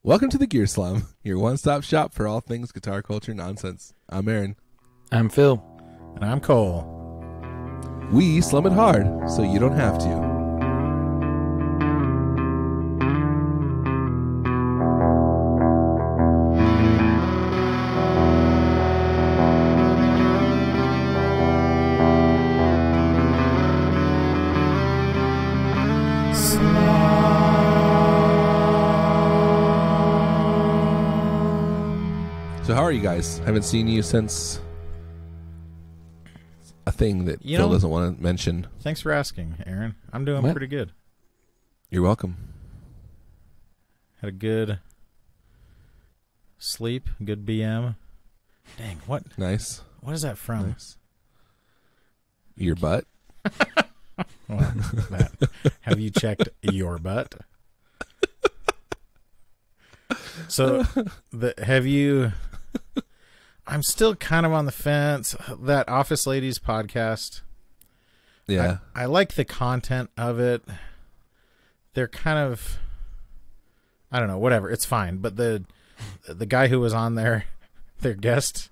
Welcome to the Gear Slum, your one-stop shop for all things guitar culture nonsense. I'm Aaron. I'm Phil. And I'm Cole. We slum it hard, so you don't have to. So how are you guys? Haven't seen you since a thing that Phil doesn't want to mention. Thanks for asking, Aaron. I'm doing pretty good. You're welcome. Had a good sleep, good BM. Dang, what? Nice. What is that from? Nice. Your butt? Well, have you checked your butt? So, have you... I'm still kind of on the fence. That Office Ladies podcast. Yeah. I like the content of it. They're kind of... I don't know, whatever. It's fine. But the guy who was on there, their guest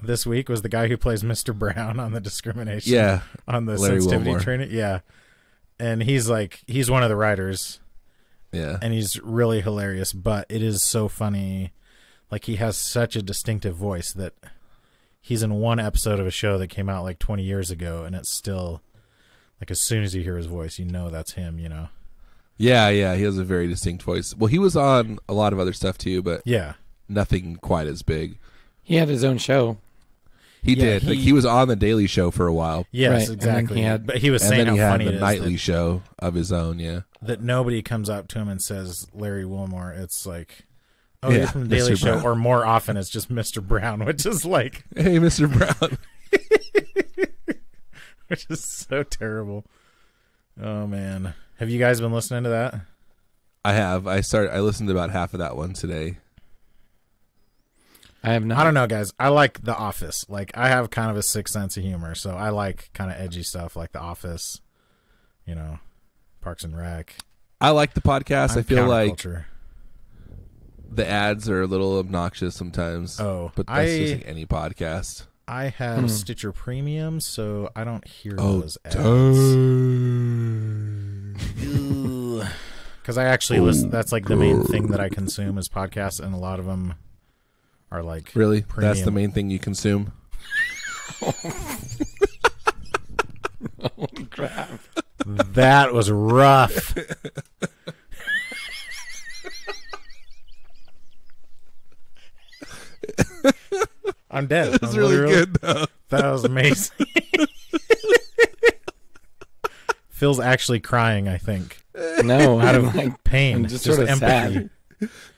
this week, was the guy who plays Mr. Brown on the discrimination. Yeah. On the Larry sensitivity Wilmore. training. Yeah. And he's one of the writers. Yeah. And he's really hilarious, but it is so funny. Like, he has such a distinctive voice that he's in one episode of a show that came out like 20 years ago, and it's still, like, as soon as you hear his voice, you know that's him, you know? Yeah, he has a very distinct voice. Well, he was on a lot of other stuff too, but Yeah. nothing quite as big. He had his own show. He did. He was on the Daily Show for a while. Yes, Right, and exactly. then But he was And saying then he how had funny the it is nightly show of his own, yeah. that nobody comes up to him and says, Larry Wilmore. It's like, oh, Yeah, you're from the Daily Mr. Show. Brown. Or more often, it's just Mr. Brown, which is like... Hey, Mr. Brown. which is so terrible. Oh, man. Have you guys been listening to that? I have. I listened to about half of that one today. I have not. I don't know, guys. I like The Office. Like, I have kind of a sick sense of humor, so I like kind of edgy stuff like The Office, you know, Parks and Rec. I like the podcast. I feel like counterculture. the ads are a little obnoxious sometimes. Oh, but that's just like any podcast. I have Stitcher Premium, so I don't hear those ads. Because I actually listen. That's like the main thing that I consume is podcasts, and a lot of them are like Really? premium. That's the main thing you consume? Holy crap. That was rough. I'm dead. It was really good, though. That was amazing. Phil's actually crying, I think. No, Out of like pain. I'm just sort of empathy.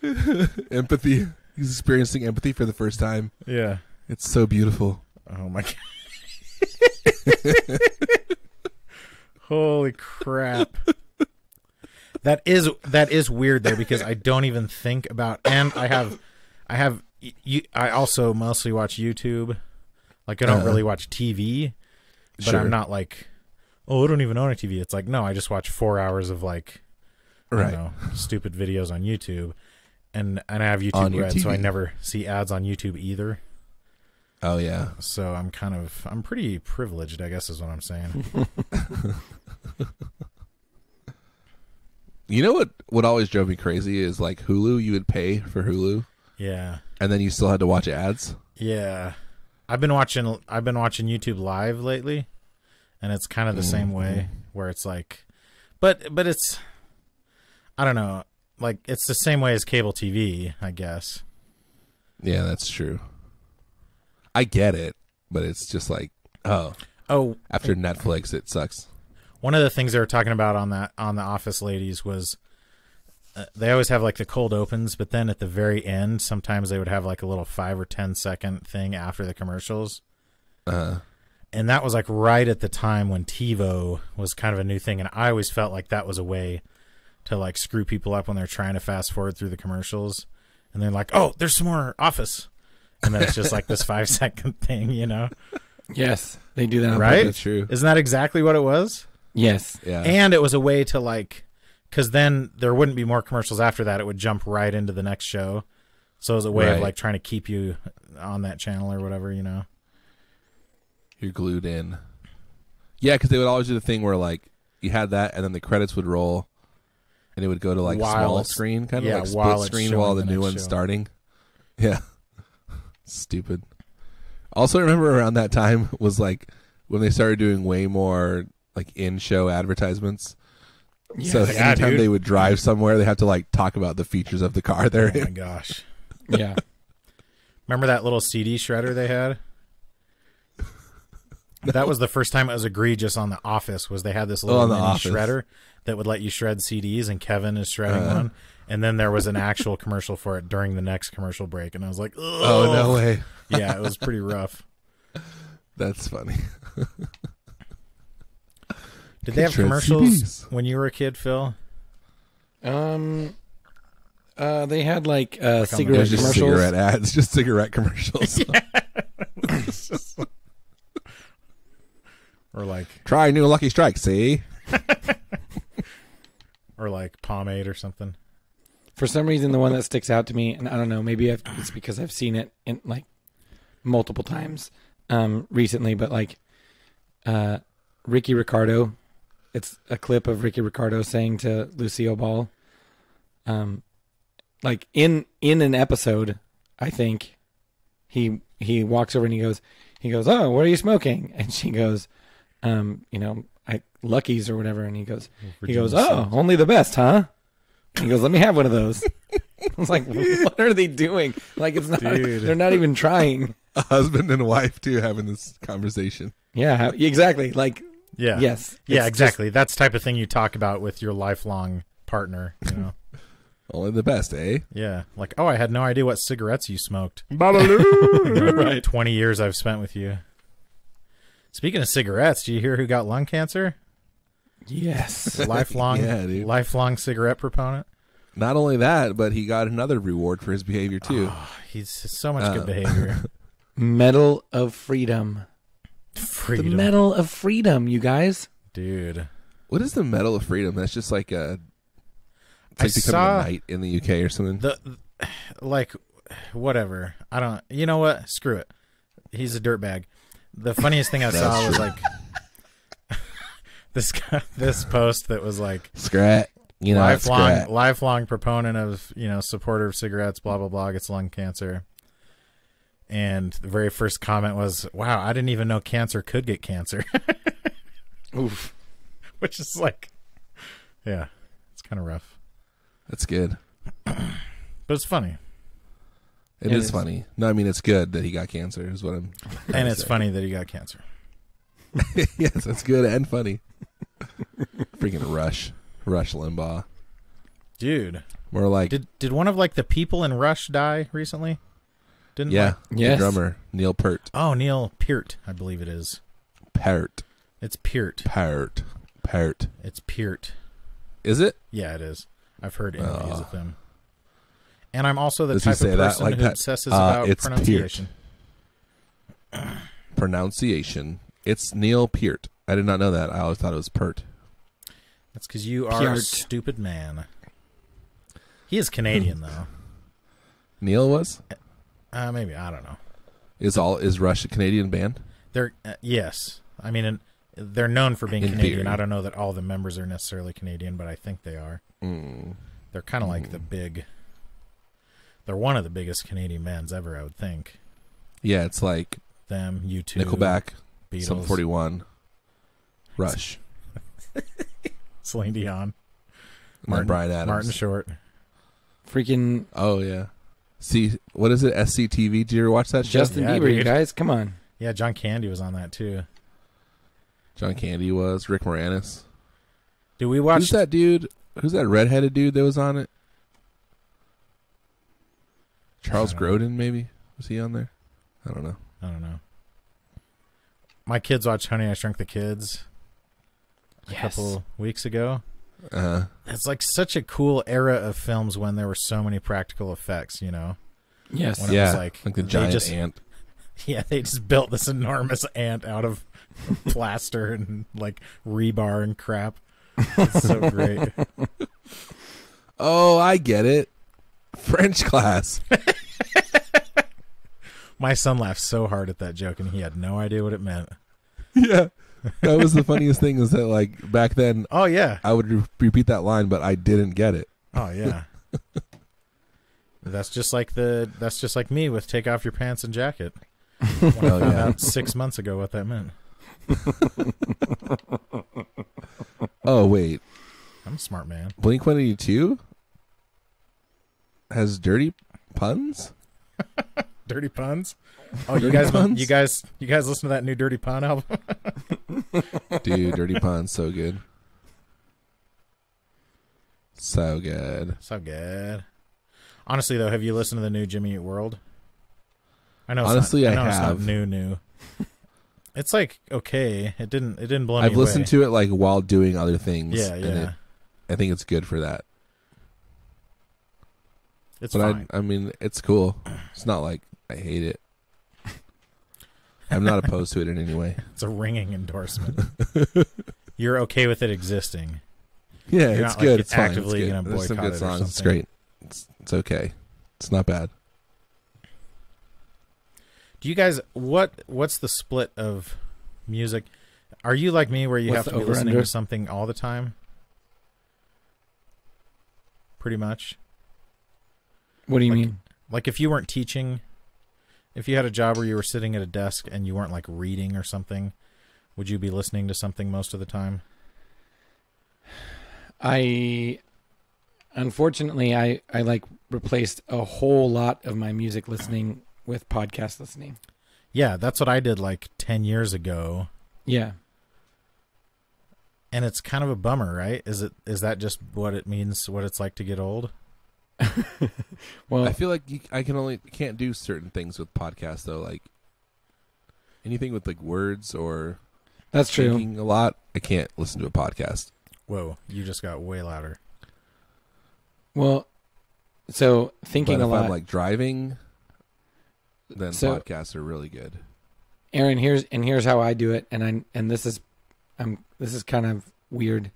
sad. Empathy. He's experiencing empathy for the first time. Yeah. It's so beautiful. Oh my god. Holy crap. That is weird though, because I don't even think about, and I also mostly watch YouTube. Like, I don't really watch TV, but Sure. I'm not like, oh, I don't even own a TV. It's like, no, I just watch 4 hours of like, I don't know, stupid videos on YouTube. And I have On YouTube your Red, so I TV. never see ads on YouTube either. Oh, yeah. So I'm pretty privileged, I guess is what I'm saying. You know what always drove me crazy is like Hulu. You would pay for Hulu, Yeah. and then you still had to watch ads. Yeah. I've been watching YouTube Live lately, and it's kind of the same way where it's like, but it's, I don't know, like it's the same way as cable TV, I guess. Yeah, that's true. I get it, but it's just like, Oh, after Netflix, it sucks. one of the things they were talking about on the Office Ladies was they always have like the cold opens, but then at the very end, sometimes they would have like a little 5 or 10 second thing after the commercials. And that was like right at the time when TiVo was kind of a new thing. And I always felt like that was a way to like screw people up when they're trying to fast forward through the commercials. And they're like, oh, there's some more Office. And then it's just like this 5-second thing, you know? Yes, they do that. Right? That's true. Isn't that exactly what it was? Yes. Yeah. And it was a way to like because then there wouldn't be more commercials after that. It would jump right into the next show. So it was a way of like trying to keep you on that channel or whatever, you know. You're glued in. Yeah, because they would always do the thing where like you had that, and then the credits would roll, and it would go to like small screen, kind of like split screen while the new one's starting. Yeah, stupid. Also, remember around that time was like when they started doing way more like in-show advertisements. Yeah, so anytime they would drive somewhere, they have to like talk about the features of the car they're in. Oh my gosh. Yeah. Remember that little CD shredder they had? That was the first time it was egregious on The Office. Was they had this little mini shredder that would let you shred CDs, and Kevin is shredding one. And then there was an actual commercial for it during the next commercial break, and I was like, ugh. Oh, no way. Yeah, it was pretty rough. That's funny. Did they have commercials when you were a kid, Phil? They had like cigarette just commercials. Cigarette ads, just cigarette commercials. Or like try new Lucky Strike, see? Or like pomade or something. For some reason, the one that sticks out to me, and I don't know, maybe it's because I've seen it in like multiple times recently, but like Ricky Ricardo. It's a clip of Ricky Ricardo saying to Lucille Ball, like in an episode, I think he walks over and he goes, "Oh, what are you smoking?" And she goes, Lucky's or whatever. And he goes, "Oh, only the best, huh?" He goes, "Let me have one of those." I was like, what are they doing? Like, it's not. Dude. They're not even trying. A husband and wife too having this conversation. Yeah, exactly. Like. Yeah. Yes. Yeah, exactly. That's the type of thing you talk about with your lifelong partner, you know. Only the best, eh? Yeah. Like, oh, I had no idea what cigarettes you smoked. Right. 20 years I've spent with you. Speaking of cigarettes, do you hear who got lung cancer? Yes. Lifelong cigarette proponent. Not only that, but he got another reward for his behavior too. Oh, he's so much good behavior. Medal of Freedom. The Medal of Freedom, you guys. Dude. What is the Medal of Freedom? That's just like it's like becoming a knight in the UK or something. Like, whatever. I don't. You know what? Screw it. He's a dirtbag. The funniest thing I saw was like this post that was like Scrat. Lifelong proponent of supporter of cigarettes. Blah blah blah. Gets lung cancer. And the very first comment was, "Wow, I didn't even know cancer could get cancer." Oof. Which is like, yeah, it's kind of rough. That's good. But it's funny. It is funny. No, I mean, it's good that he got cancer is what I'm And it's funny that he got cancer. Yes, that's good and funny. Freaking Rush Limbaugh. Dude. More like... Did one of like the people in Rush die recently? The drummer, Neil Peart. Oh, Neil Peart, I believe it is. Peart. It's Peart. Peart. It's Peart. Is it? Yeah, it is. I've heard interviews with him. And I'm also the type of person who obsesses about pronunciation. Pronunciation. It's Neil Peart. I did not know that. I always thought it was Pert. That's because you are a stupid man. He is Canadian, though. Neil was? Maybe. I don't know. Is Rush a Canadian band? They're yes. I mean, they're known for being Canadian. Theory. I don't know that all the members are necessarily Canadian, but I think they are. They're kind of like they're one of the biggest Canadian bands ever, I would think. Yeah, it's like them, U2, Nickelback, Beatles, Sum 41, Rush, Celine Dion, Bryan Adams, Martin Short. Freaking... Oh, yeah. See, what is it? SCTV? Did you ever watch that show? Justin Bieber, you guys. Come on. Yeah, John Candy was on that, too. John Candy was. Rick Moranis. Did we watch... Who's that dude? Who's that redheaded dude that was on it? Charles Grodin, maybe? Was he on there? I don't know. My kids watched Honey, I Shrunk the Kids a couple weeks ago. It's like such a cool era of films when there were so many practical effects, you know? Yes. When it was like the giant ant. Yeah, they just built this enormous ant out of plaster and like rebar and crap. It's so great. Oh, I get it. French class. My son laughed so hard at that joke, and he had no idea what it meant. Yeah. That was the funniest thing is that, like, back then, Oh, yeah. I would repeat that line, but I didn't get it. Oh, yeah. That's just like me with take off your pants and jacket. When I found out 6 months ago what that meant. Oh, wait. I'm a smart man. Blink-182 has dirty puns? Dirty puns? Oh, Dirty you guys puns? you guys listen to that new Dirty Pun album? Dude, dirty puns, so good. So good. So good. Honestly, though, have you listened to the new Jimmy Eat World? I know. Honestly, I know I it's have. not new. It's like okay. It didn't blow me away. I've listened to it like while doing other things. Yeah, yeah. And I think it's good for that. It's but fine. I mean, it's cool. It's not like I hate it. I'm not opposed to it in any way. It's a ringing endorsement. You're okay with it existing. Yeah, You're it's not, good. like, it's fine. actively It's gonna good. There's some boycott good it or songs. It's something. great. It's okay. It's not bad. Do you guys what's the split of music? Are you like me where you What's have to the be listening over-under? to something all the time? Pretty much. What do you mean? Like if you weren't teaching, if you had a job where you were sitting at a desk and you weren't like reading or something, would you be listening to something most of the time? Unfortunately, I like replaced a whole lot of my music listening with podcast listening. Yeah, that's what I did like 10 years ago. Yeah. And it's kind of a bummer, right? Is that just what it means, what it's like to get old? Well, I feel like I can't do certain things with podcasts though, like anything with like words or that's true. thinking a lot. I can't listen to a podcast. Whoa, you just got way louder. Well, so thinking But a if lot. I'm like driving, then So- podcasts are really good. Aaron, here's how I do it, and this is kind of weird.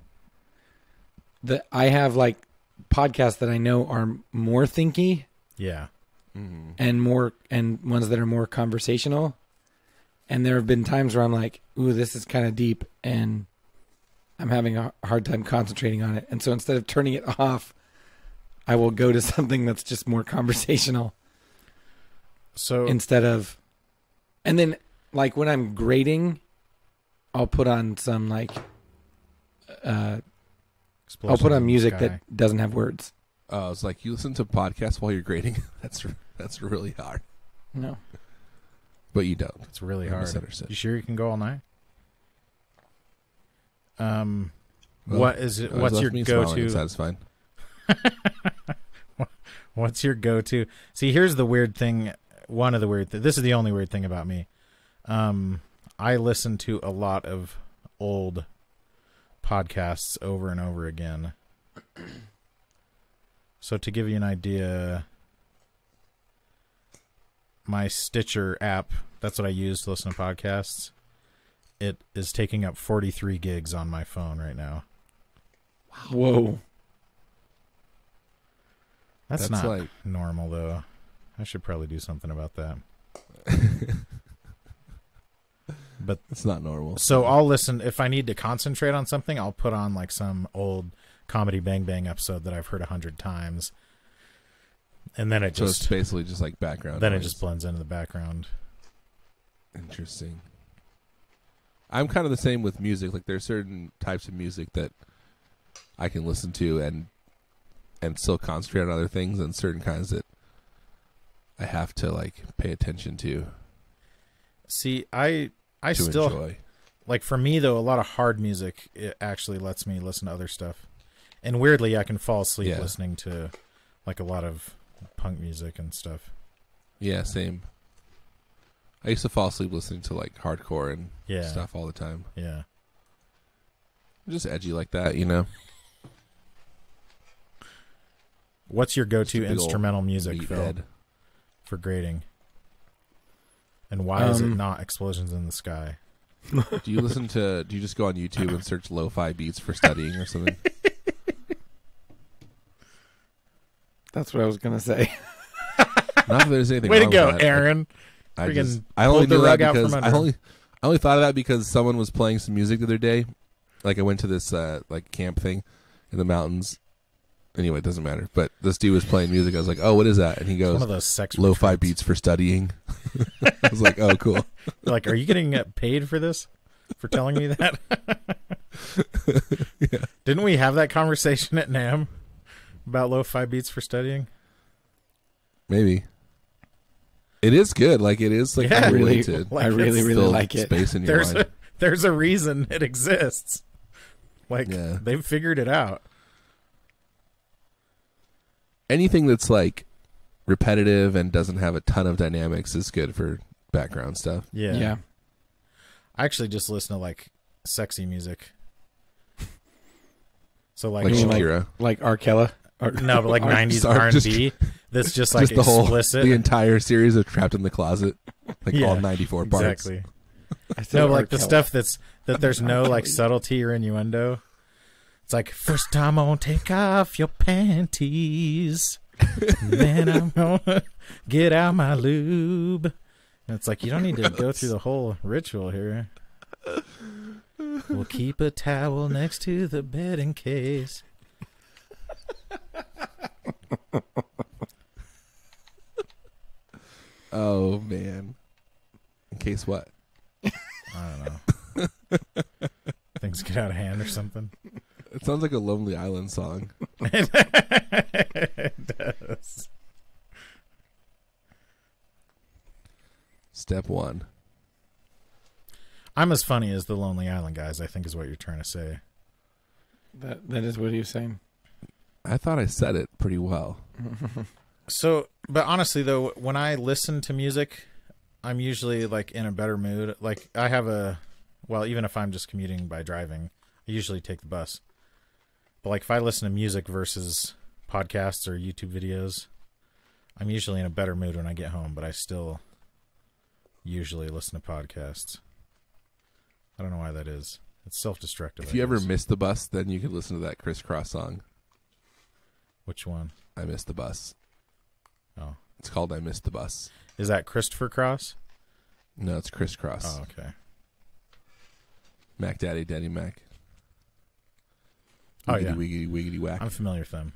I have like podcasts that I know are more thinky Yeah. Mm-hmm. and ones that are more conversational. And there have been times where I'm like, ooh, this is kind of deep, and I'm having a hard time concentrating on it. And so instead of turning it off, I will go to something that's just more conversational. So Instead of, and then like when I'm grading, I'll put on some like, I'll put on music that doesn't have words. Oh, it's like you listen to podcasts while you're grading. That's really hard. No. But you don't. It's really I hard. misunderstood. You sure you can go all night? Well, What is it? it What's left your me smiling and go-to? satisfied. What's your go-to? See, here's the weird thing. One of the weird this is the only weird thing about me. I listen to a lot of old podcasts over and over again. So to give you an idea, my Stitcher app, that's what I use to listen to podcasts. It is taking up 43 gigs on my phone right now. Whoa. That's That's not like- normal, though. I should probably do something about that. But It's not normal. so I'll listen. If I need to concentrate on something, I'll put on like some old Comedy Bang Bang episode that I've heard 100 times. And then it So just it's basically just like background then it noise. just blends into the background. Interesting. I'm kind of the same with music. Like there's certain types of music that I can listen to and still concentrate on other things, and certain kinds that I have to like pay attention to See, I still enjoy. like, for me though, a lot of hard music, it actually lets me listen to other stuff. And weirdly, I can fall asleep Yeah. listening to like a lot of punk music and stuff. Yeah, same. I used to fall asleep listening to like hardcore and Yeah. stuff all the time. Yeah. Just edgy like that, you know. What's your Just a go-to big old instrumental music, Phil, meathead. for grading? And why is it not Explosions in the Sky? Do you just go on YouTube and search lo-fi beats for studying or something? That's what I was gonna say. Not that there's anything. Way to wrong go, with that. Aaron! I only the knew that rug out because from I only thought of that because someone was playing some music the other day. Like I went to this like camp thing in the mountains. Anyway, it doesn't matter. But this dude was playing music. I was like, "Oh, what is that?" And he goes, "One of those sex lo-fi retreats. beats for studying." I was like, "Oh, cool." Like, are you getting paid for this? For telling me that? Yeah. Didn't we have that conversation at NAM about lo-fi beats for studying? Maybe. It is good. Like it is like Yeah, a really, way to I really fill like it. space in your mind. There's a reason it exists. Like they've figured it out. Anything that's like repetitive and doesn't have a ton of dynamics is good for background stuff. Yeah. I actually just listen to like sexy music. So like Shakira, like R. Kelly. No, but like 90s R&B. That's just like the explicit. The entire series of Trapped in the Closet, like all 94 parts. Exactly. No, but like the stuff that there's no like subtlety or innuendo. It's like, first time I'm gonna take off your panties, then I'm gonna get out my lube. And it's like, you don't need to go through the whole ritual here. We'll keep a towel next to the bed in case. Oh man! In case what? I don't know. Things get out of hand or something. It sounds like a Lonely Island song. It does. Step 1. I'm as funny as the Lonely Island guys, I think is what you're trying to say. That is what he was saying. I thought I said it pretty well. So, but honestly though, when I listen to music, I'm usually like in a better mood. Like I have even if I'm just commuting by driving, I usually take the bus. But like if I listen to music versus podcasts or YouTube videos, I'm usually in a better mood when I get home, but I still usually listen to podcasts. I don't know why that is. It's self-destructive. If you ever miss the bus, then you could listen to that Crisscross song. Which one? I Missed the Bus. Oh. It's called I Missed the Bus. Is that Christopher Cross? No, it's Crisscross. Oh, okay. Mac Daddy, Daddy Mac. Oh, Wiggity, yeah. Wiggity, wiggity, whack. I'm familiar with them.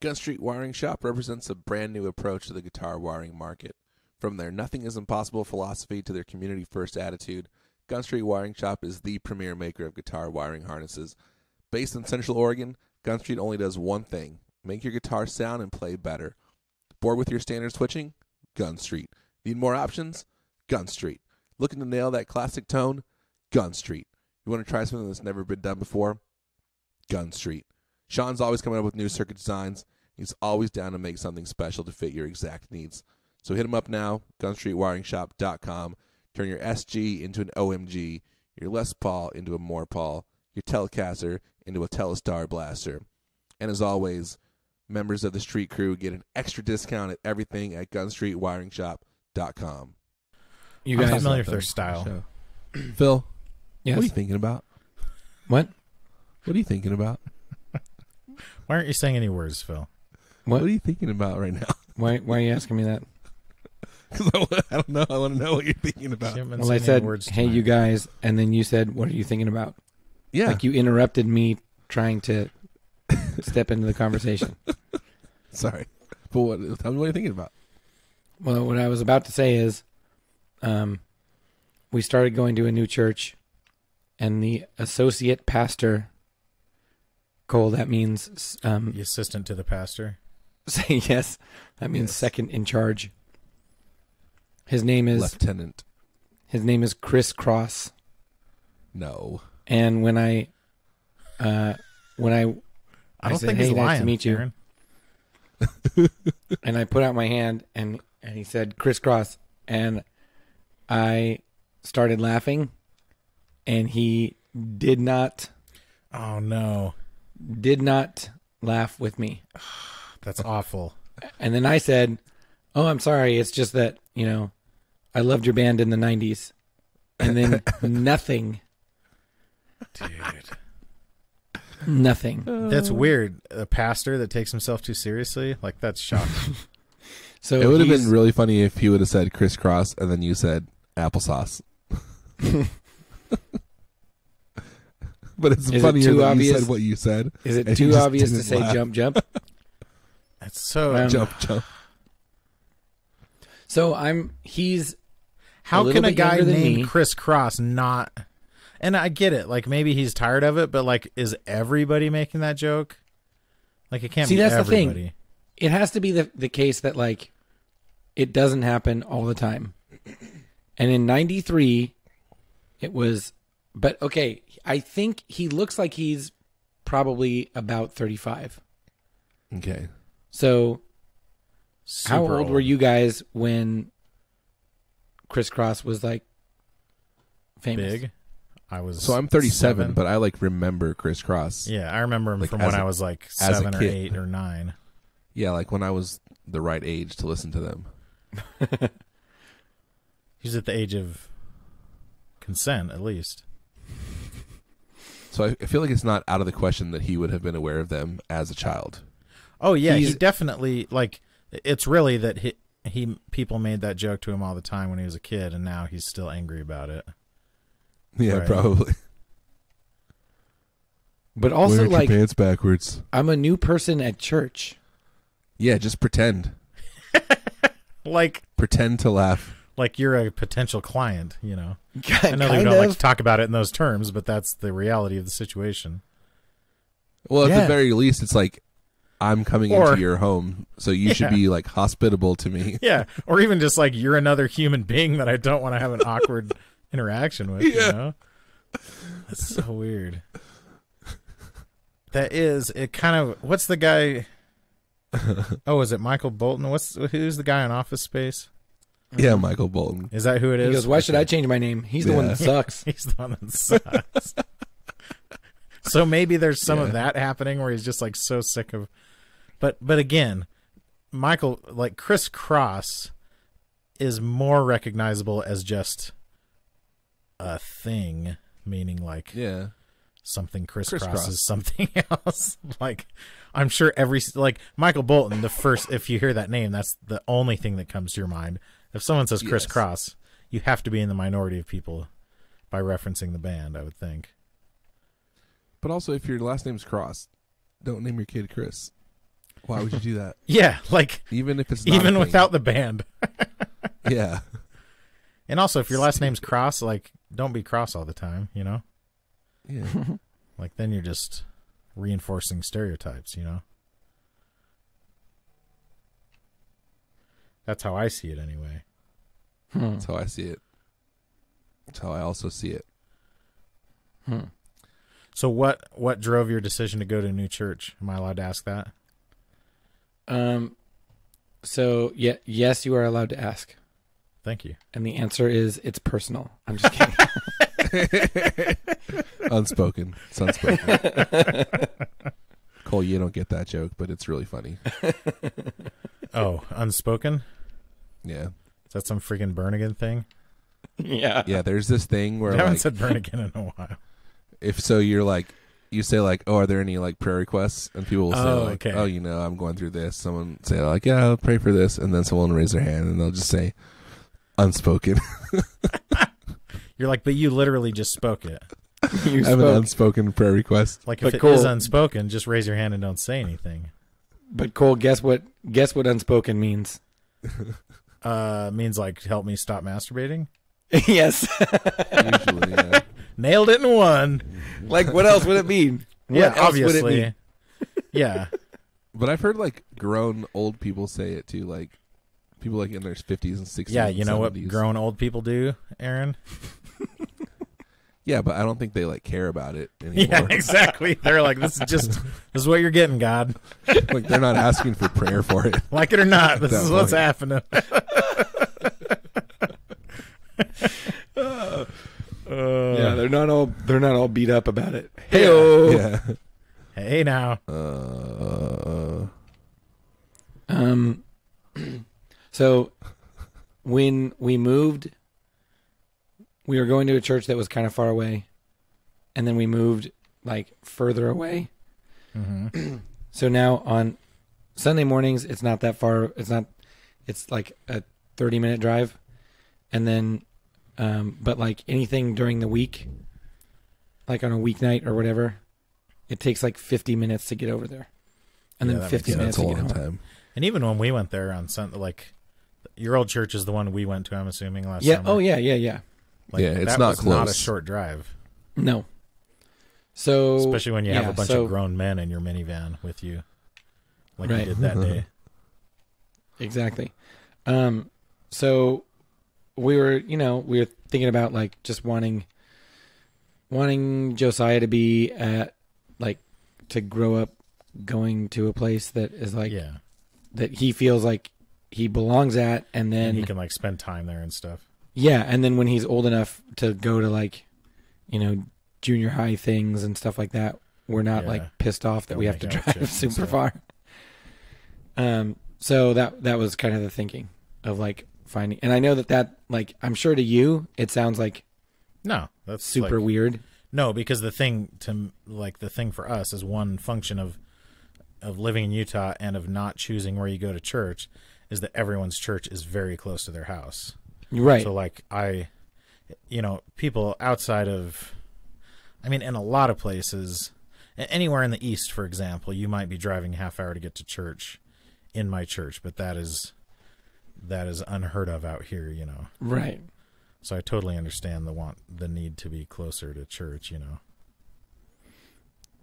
Gun Street Wiring Shop represents a brand new approach to the guitar wiring market. From their nothing is impossible philosophy to their community-first attitude, Gun Street Wiring Shop is the premier maker of guitar wiring harnesses. Based in Central Oregon, Gun Street only does one thing: make your guitar sound and play better. Bored with your standard switching? Gun Street. Need more options? Gun Street. Looking to nail that classic tone? Gun Street. You want to try something that's never been done before? Gun Street. Sean's always coming up with new circuit designs. He's always down to make something special to fit your exact needs. So hit him up now, gunstreetwiringshop.com. Turn your SG into an OMG, your Les Paul into a More Paul, your Telecaster into a Telestar Blaster. And as always, members of the Street Crew get an extra discount at everything at gunstreetwiringshop.com. You guys I'm familiar with their style. Phil, Yes. what are you thinking about? What? What are you thinking about? Why aren't you saying any words, Phil? What are you thinking about right now? Why are you asking me that? Because I don't know. I want to know what you're thinking about. Well, I said, hey, you guys, and then you said, what are you thinking about? Yeah. Like you interrupted me trying to step into the conversation. Sorry. But tell me what you're thinking about. Well, what I was about to say is we started going to a new church, and the associate pastor, Cole, that means... the assistant to the pastor? Say yes. That means second in charge. His name is... Lieutenant. His name is Chris Cross. No. And when I don't said, think hey, he's nice lying, to meet you. Aaron. And I put out my hand, and he said, Chris Cross. And I started laughing, and he did not... Oh, no. Did not laugh with me. That's awful. And then I said, oh, I'm sorry. It's just that, I loved your band in the 90s. And then nothing. Dude. Nothing. That's weird. A pastor that takes himself too seriously? Like, that's shocking. So it would have been really funny if he would have said crisscross and then you said applesauce. But it's funnier that you said what you said. Is it too obvious to say jump, jump? That's so jump, jump. So he's how can a guy named Crisscross not? And I get it. Like, maybe he's tired of it, but like, is everybody making that joke? Like, it can't be everybody. See, that's the thing. It has to be the case that like it doesn't happen all the time. And in '93, it was. But okay, I think he looks like he's probably about 35. Okay. So, how old were you guys when Crisscross was like famous? Big. I was. So I'm 37, but I like remember Crisscross. Yeah, I remember him from when I was like 7 or 8 or 9. Yeah, like when I was the right age to listen to them. He's at the age of consent, at least. So I feel like it's not out of the question that he would have been aware of them as a child. Oh yeah, he definitely, like, it's really that he people made that joke to him all the time when he was a kid, and now he's still angry about it. Yeah, right. Probably. But also, wear like, your pants backwards. I'm a new person at church. Yeah, just pretend. Like, pretend to laugh. Like you're a potential client, you know. I know they don't like to talk about it in those terms, but that's the reality of the situation. Well, at the very least, it's like, I'm coming into your home, so you should be like hospitable to me. Yeah, or even just like, you're another human being that I don't want to have an awkward interaction with. You know, that's so weird. That is it. Kind of. What's the guy? Oh, is it Michael Bolton? Who's the guy on Office Space? Yeah, Michael Bolton. Is that who it is? He goes, why should I change my name? He's the one that sucks. He's the one that sucks. So maybe there's some of that happening where he's just like so sick of. But again, Michael, like, Crisscross is more recognizable as just a thing, meaning like something crisscross is something else. Like, I'm sure Michael Bolton, if you hear that name, that's the only thing that comes to your mind. If someone says crisscross, you have to be in the minority of people by referencing the band, I would think. But also, if your last name's Cross, don't name your kid Chris. Why would you do that? Yeah, like, even if it's not even without the band. Yeah. And also, if your last name's Cross, like, don't be cross all the time, you know? Yeah. Like, then you're just reinforcing stereotypes, you know? That's how I see it anyway. That's how I see it. That's how I also see it. So what drove your decision to go to a new church? Am I allowed to ask that? So yes, you are allowed to ask. Thank you. And the answer is it's personal. I'm just kidding. Unspoken. It's unspoken. Cole, you don't get that joke, but it's really funny. Oh, unspoken? Yeah. Is that some freaking Burn-Again thing? Yeah. Yeah, there's this thing where I haven't said Burn-Again in a while. If so, you say like, oh, are there any like prayer requests? And people will say like, oh, you know, I'm going through this. Someone say like, yeah, I'll pray for this. And then someone will raise their hand and they'll just say unspoken. You're like, but you literally just spoke it. I have an unspoken prayer request. Like, if it is unspoken, just raise your hand and don't say anything. But Cole, guess what unspoken means? Means like, help me stop masturbating? Yes. Usually, yeah. Nailed it in one. Like, what else would it mean? Yeah, obviously. Would it mean? Yeah. But I've heard like grown old people say it too, like people like in their 50s and 60s. Yeah, you know 70s. what grown old people do, Aaron? Yeah, but I don't think they like care about it anymore. Yeah, exactly. They're like, this is what you're getting, God. Like, they're not asking for prayer for it. Like it or not, this is what's happening. Yeah, they're not all beat up about it. Hey-o. Yeah. Hey now. So when we moved, we were going to a church that was kind of far away, and then we moved like further away. Mm-hmm. So now on Sunday mornings, it's not that far. It's like a 30-minute drive. And then, but like anything during the week, like on a weeknight or whatever, it takes like 50 minutes to get over there. And then 50 minutes to get home. Time. And even when we went there on Sunday, like your old church is the one we went to, I'm assuming, last yeah. summer. Oh, yeah. Like, yeah, it's not close. Not a short drive. No. So especially when you have a bunch of grown men in your minivan with you, like you did that day. Exactly. So we were thinking about like just wanting Josiah to be to grow up going to a place that is like that he feels like he belongs at, and then he can like spend time there and stuff. Yeah, and then when he's old enough to go to like, junior high things and stuff like that, we're not like pissed off that we have to drive super far. So that was kind of the thinking of like finding, and I know that like, I'm sure to you it sounds like no, that's super weird. No, because the thing for us is one function of living in Utah and of not choosing where you go to church is that everyone's church is very close to their house. Right. So like people outside of, in a lot of places, anywhere in the East, for example, you might be driving a half hour to get to church in my church, but that is unheard of out here, Right. So I totally understand the need to be closer to church,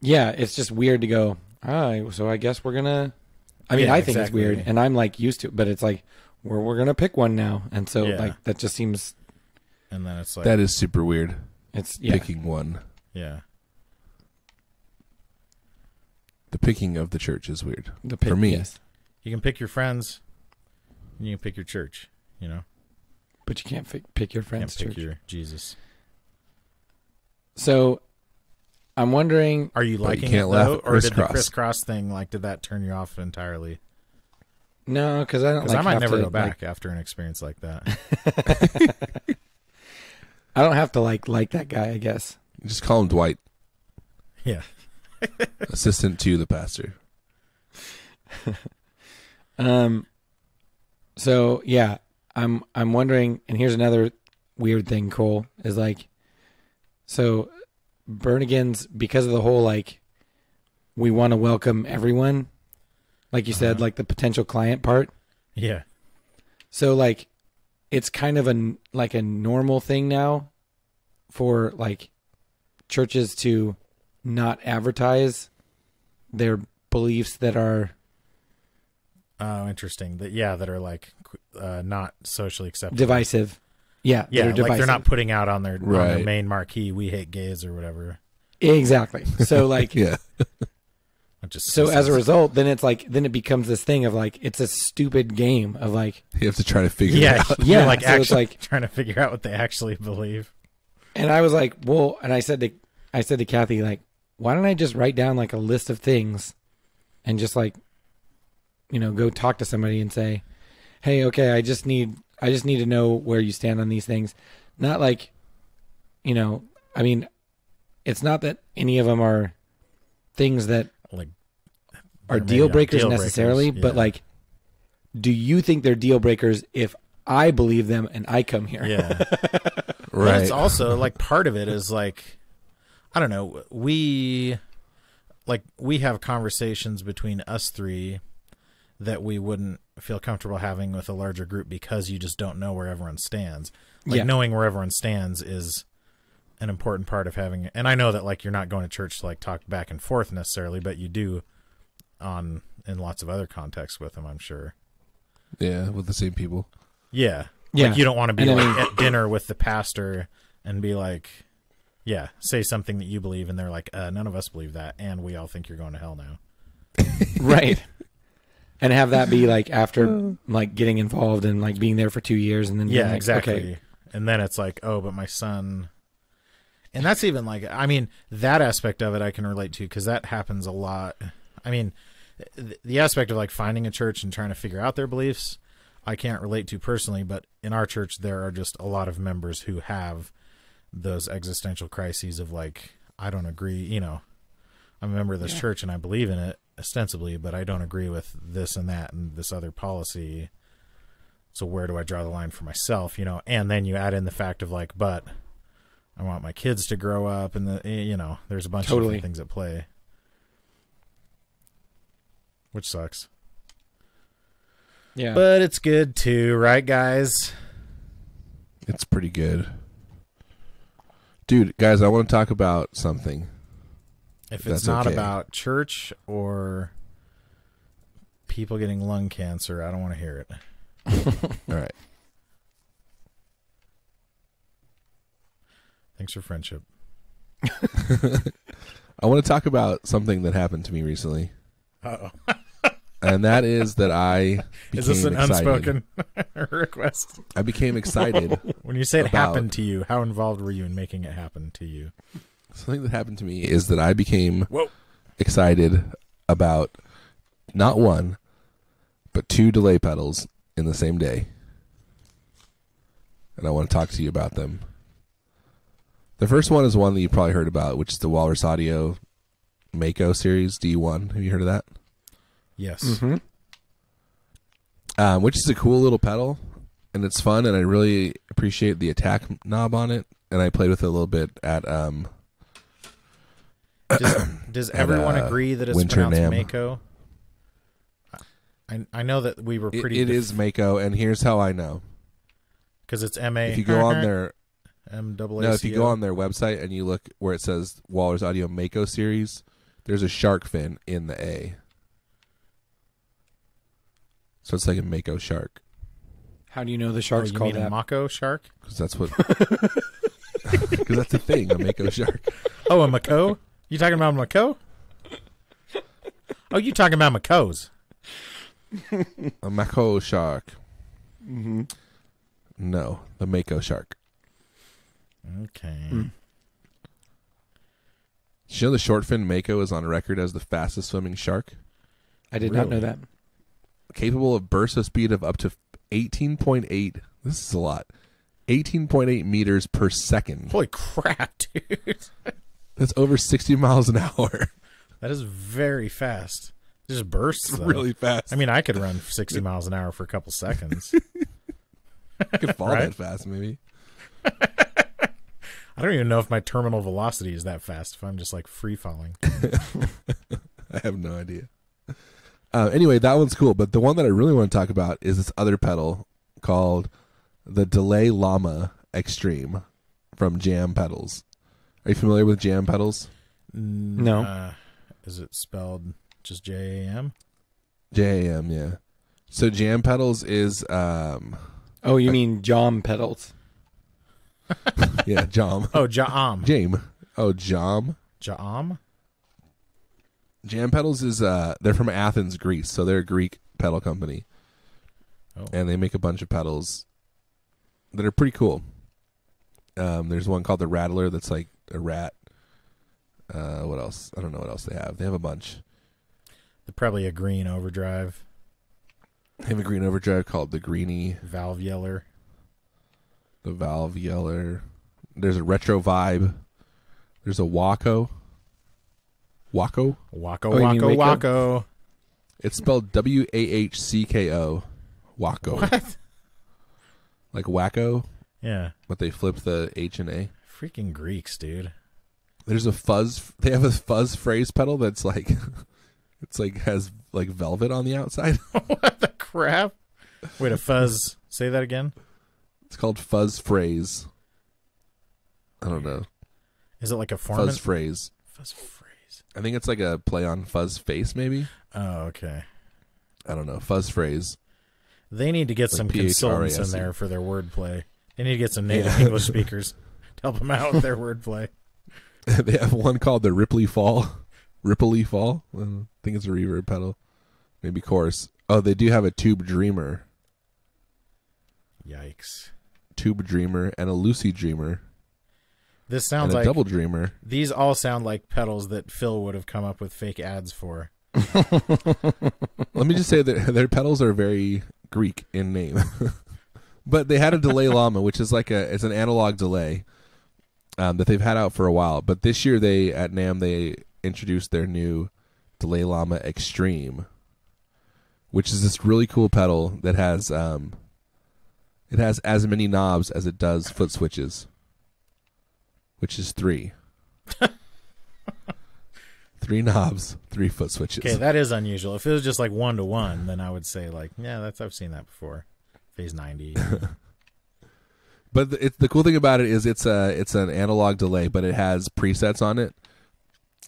Yeah, it's just weird to go, so I guess we're gonna, I think it's weird, and I'm like used to it, but it's like, we're gonna pick one now, and so like that just seems, and then it's like that is super weird. It's picking one. Yeah. The picking of the church is weird for me. Yes. You can pick your friends, and you can pick your church, but you can't pick your friend's church. Pick your Jesus. So, I'm wondering, are you liking it though, or did the crisscross thing did that turn you off entirely? No, because I don't. Because I might never go back after an experience like that. I don't have to like that guy, I guess. Just call him Dwight. Yeah. Assistant to the pastor. So yeah, I'm wondering, and here's another weird thing, Cole, is like, so Bernigans, because of the whole like, we want to welcome everyone, like you said, like the potential client part. Yeah. So like, it's kind of a normal thing now for like churches to not advertise their beliefs that are interesting. That are like not socially acceptable. Divisive. Yeah. Yeah, like they're not putting out on their main marquee, "We hate gays" or whatever. Exactly. So like yeah. So as a result, then it becomes this thing of like, it's a stupid game of like, you have to try to figure it out. Yeah. Like so actually it's like trying to figure out what they actually believe. And I was like, well, and I said to Kathy, like, why don't I just write down like a list of things and just like, go talk to somebody and say, hey, okay, I just need to know where you stand on these things. Not like, it's not that any of them are things that like are deal breakers necessarily, but like, do you think they're deal breakers if I believe them and I come here? Yeah. Right. But it's also like part of it is like, I don't know, we have conversations between us three that we wouldn't feel comfortable having with a larger group because you just don't know where everyone stands. Like knowing where everyone stands is an important part of having, and I know that like you're not going to church to like talk back and forth necessarily, but you do in lots of other contexts with them, I'm sure. Yeah, with the same people. Yeah. Yeah. Like you don't want to be at dinner with the pastor and be like, say something that you believe, and they're like, none of us believe that, and we all think you're going to hell now. Right. And have that be like after like getting involved and like being there for 2 years, and then like, exactly. Okay. And then it's like, oh, but my son, and that's even like, that aspect of it I can relate to because that happens a lot. The aspect of like finding a church and trying to figure out their beliefs, I can't relate to personally, but in our church there are just a lot of members who have those existential crises of like, I don't agree, I'm a member of this church and I believe in it ostensibly, but I don't agree with this and that and this other policy. So where do I draw the line for myself, you know? And then you add in the fact of like, but I want my kids to grow up, and there's a bunch of different things at play, which sucks. Yeah. But it's good too, right, guys? It's pretty good. Dude, guys, I want to talk about something. If it's not about church or people getting lung cancer, I don't want to hear it. All right. Thanks for friendship. I want to talk about something that happened to me recently. Uh-oh. And that is that I became Is this an excited. unspoken request? I became excited. When you say it happened to you, how involved were you in making it happen to you? Something that happened to me is that I became excited about not one, but 2 delay pedals in the same day. And I want to talk to you about them. The first one is one that you probably heard about, which is the Walrus Audio Mako series D1. Have you heard of that? Yes. Mm-hmm. Which is a cool little pedal, and it's fun, and I really appreciate the attack knob on it. And I played with it a little bit at Does everyone agree that it's Winter pronounced Nam. Mako? I know that we were pretty. It is Mako, and here's how I know. Because it's M-A. If you go on their M-A-A-C-O. No, if you go on their website and you look where it says Walrus Audio Mako series, there's a shark fin in the A. So it's like a Mako shark. How do you know the shark's you called mean a that? Mako shark? Because that's what. Because that's the thing, a Mako shark. Oh, a Mako? You talking about a Mako? Oh, you talking about Makos? A Mako shark. Mm-hmm. No, the Mako shark. Okay. Did you know the short fin Mako is on record as the fastest swimming shark? I did not know that. Capable of bursts of speed of up to 18.8. This is a lot. 18.8 meters per second. Holy crap, dude. That's over 60 miles an hour. That is very fast. It just bursts, though. Really fast. I mean, I could run 60 miles an hour for a couple seconds. I could fall Right? that fast, maybe. I don't even know if my terminal velocity is that fast, if I'm just like free falling. I have no idea. Anyway, that one's cool. But the one that I really want to talk about is this other pedal called the Delay Llama Extreme from Jam Pedals. Are you familiar with Jam Pedals? No. Is it spelled just J-A-M? J-A-M, yeah. So Jam Pedals is... Oh, you mean Jom pedals? yeah, Jam. Oh, Ja'am. Jam. Oh, Jam. Ja'am? Jam Pedals is... they're from Athens, Greece. So they're a Greek pedal company. Oh. And they make a bunch of pedals that are pretty cool. There's one called the Rattler that's like a rat. What else? I don't know what else they have. They have a bunch. They're probably a green overdrive. They have a green overdrive called the Greenie. Valve Yeller. The Valve Yeller. There's a Retro Vibe. There's a Waco. Waco? Waco, Waco, Waco. It's spelled W-A-H-C-K-O. Waco. What? Like wacko, Yeah. but they flip the H and A. Freaking Greeks, dude. There's a fuzz. They have a fuzz phrase pedal that's like, it's like has like velvet on the outside. What the crap? Wait, a fuzz. Say that again. It's called fuzz phrase. I don't know. Is it like a Foreman? Fuzz phrase. Fuzz phrase. I think it's like a play on fuzz face, maybe. Oh, okay. I don't know. Fuzz phrase. They need to get Like some consultants in PHRASE. there for their wordplay. They need to get some native English speakers to help them out with their wordplay. They have one called the Ripley Fall. Ripley Fall. I think it's a reverb pedal. Maybe chorus. Oh, they do have a Tube Dreamer. Yikes. Tube Dreamer and a Lucy Dreamer. This sounds And a like Double Dreamer. these all sound like pedals that Phil would have come up with fake ads for. Let me just say that their pedals are very Greek in name. But they had a Delay Llama, which is like it's an analog delay that they've had out for a while. But this year at NAMM they introduced their new Delay Llama Extreme, which is this really cool pedal that has it has as many knobs as it does foot switches, which is 3. 3 knobs, 3 foot switches. Okay, that is unusual. If it was just like 1-to-1, then I would say like, yeah, I've seen that before. Phase 90. But the cool thing about it is it's an analog delay, but it has presets on it,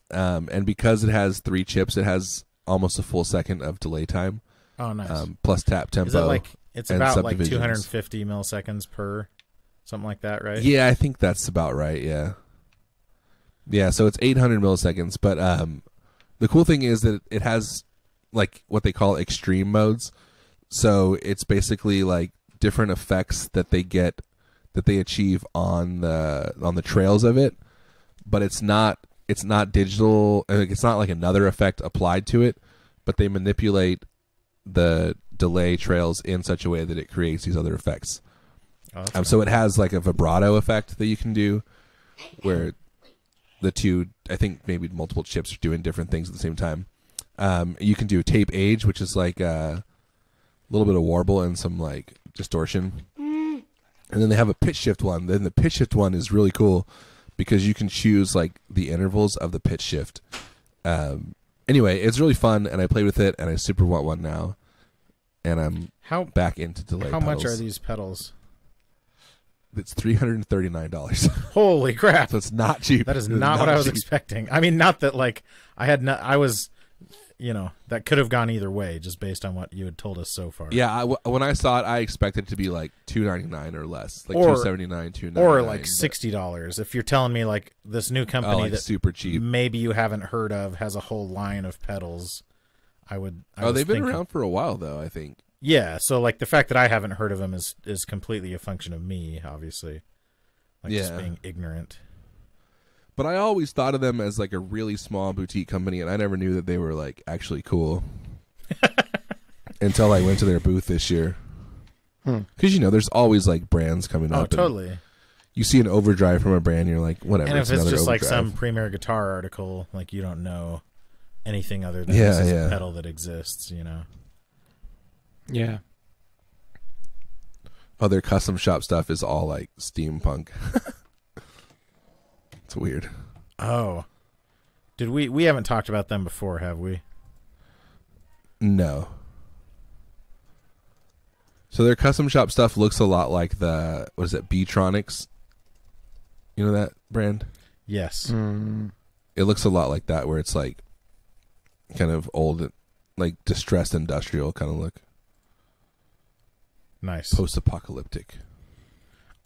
and because it has 3 chips, it has almost a full second of delay time. Oh, nice. Plus tap tempo. Is it like it's about like 250 milliseconds per, something like that, right? Yeah, I think that's about right. Yeah. Yeah, so it's 800 milliseconds, but the cool thing is that it has like what they call extreme modes. So it's basically like different effects that they achieve on the trails of it, but it's not digital. It's not like another effect applied to it, but they manipulate the delay trails in such a way that it creates these other effects. Oh, so it has like a vibrato effect that you can do, where the two, I think maybe multiple chips are doing different things at the same time. You can do tape age, which is like a little bit of warble and some like distortion. And then they have a pitch shift one. Then the pitch shift one is really cool because you can choose like the intervals of the pitch shift. Anyway, it's really fun, and I played with it, and I super want one now. And I'm back into delay pedals. How much are these pedals? It's $339. Holy crap! So it's not cheap. That is not what I was expecting. I mean, not that like I was, that could have gone either way just based on what you had told us so far. Yeah, when I saw it, I expected it to be like $299 or less, like $279, $299, or like $60. If you're telling me like this new company like that super cheap, maybe you haven't heard of, has a whole line of pedals, they've been around for a while though, I think. Yeah, so like the fact that I haven't heard of them is completely a function of me, obviously, just being ignorant. But I always thought of them as like a really small boutique company, and I never knew that they were like actually cool until I went to their booth this year. Because there's always like brands coming up. Oh, totally. You see an overdrive from a brand, you're like, whatever. And if it's just overdrive. like some Premier Guitar article, like you don't know anything other than this is a pedal that exists, Yeah. Oh, their custom shop stuff is all like steampunk. It's weird. Oh. Did we haven't talked about them before, have we? No. So their custom shop stuff looks a lot like the, what is it, Beatronics? You know that brand? Yes. It looks a lot like that, where it's like kind of old, like distressed industrial kind of look. Nice. Post-apocalyptic.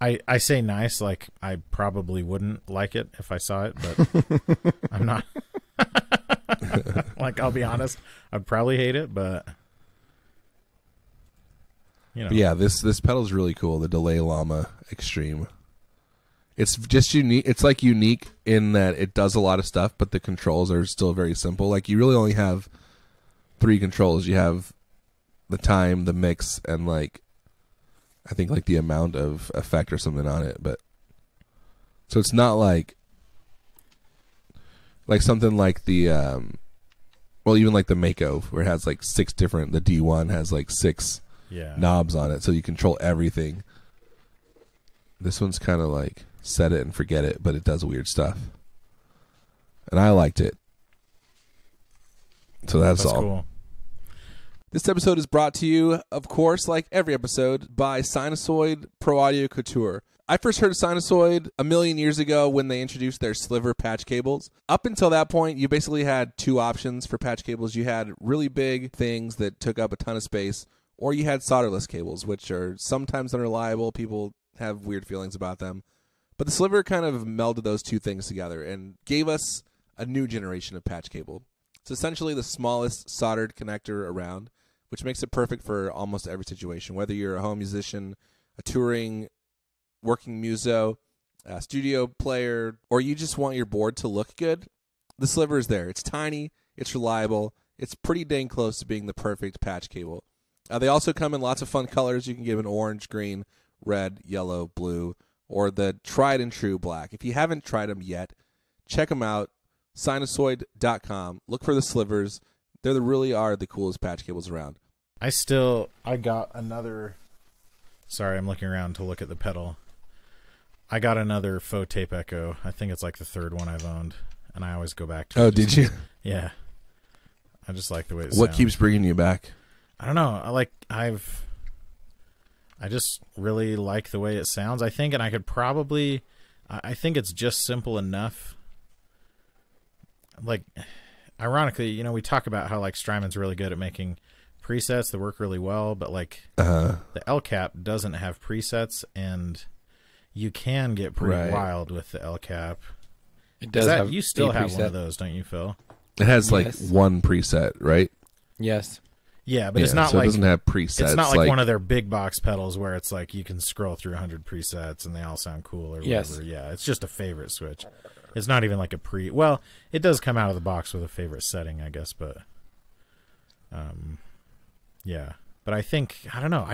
I say nice, like I probably wouldn't like it if I saw it, but I'm not. Like, I'll be honest, I'd probably hate it, but Yeah, this pedal's really cool. The Delay Llama Extreme. It's just unique. It's like unique in that it does a lot of stuff, but the controls are still very simple. Like you really only have 3 controls. You have the time, the mix, and like I think like the amount of effect or something on it. But so it's not like something like the even like the Mako, where it has like 6 different. The D1 has like 6 knobs on it, so you control everything. This one's kind of like set it and forget it, but it does weird stuff, and I liked it. So that's all. Cool. This episode is brought to you, of course, like every episode, by Sinusoid Pro Audio Couture. I first heard of Sinusoid a million years ago when they introduced their sliver patch cables. Up until that point, you basically had 2 options for patch cables. You had really big things that took up a ton of space, or you had solderless cables, which are sometimes unreliable. People have weird feelings about them. But the sliver kind of melded those 2 things together and gave us a new generation of patch cable. It's essentially the smallest soldered connector around, which makes it perfect for almost every situation, whether you're a home musician, a touring, working muso, a studio player, or you just want your board to look good. The sliver is there. It's tiny, it's reliable, it's pretty dang close to being the perfect patch cable. They also come in lots of fun colors. You can get an orange, green, red, yellow, blue, or the tried and true black. If you haven't tried them yet, check them out. Sinusoid.com. Look for the slivers. They really are the coolest patch cables around. I got another. Sorry, I'm looking around to look at the pedal. I got another faux tape echo. I think it's like the third one I've owned, and I always go back to it. Oh, did you? Yeah. I just like the way it What sounds. keeps bringing you back? I don't know. I just really like the way it sounds, I think, and I think it's just simple enough. Like, ironically, we talk about how, like, Strymon's really good at making presets that work really well, but, like, the L cap doesn't have presets, and you can get pretty wild with the L cap. It does have you still have one of those, don't you, Phil? It has, like, one preset, right? Yes. Yeah, but it's not so like... it doesn't have presets. It's not like one of their big box pedals where it's like you can scroll through 100 presets and they all sound cool or whatever. Yes. Yeah, it's just a favorite switch. It's not even like a Well, it does come out of the box with a favorite setting, I guess, but... yeah. But I think... I don't know.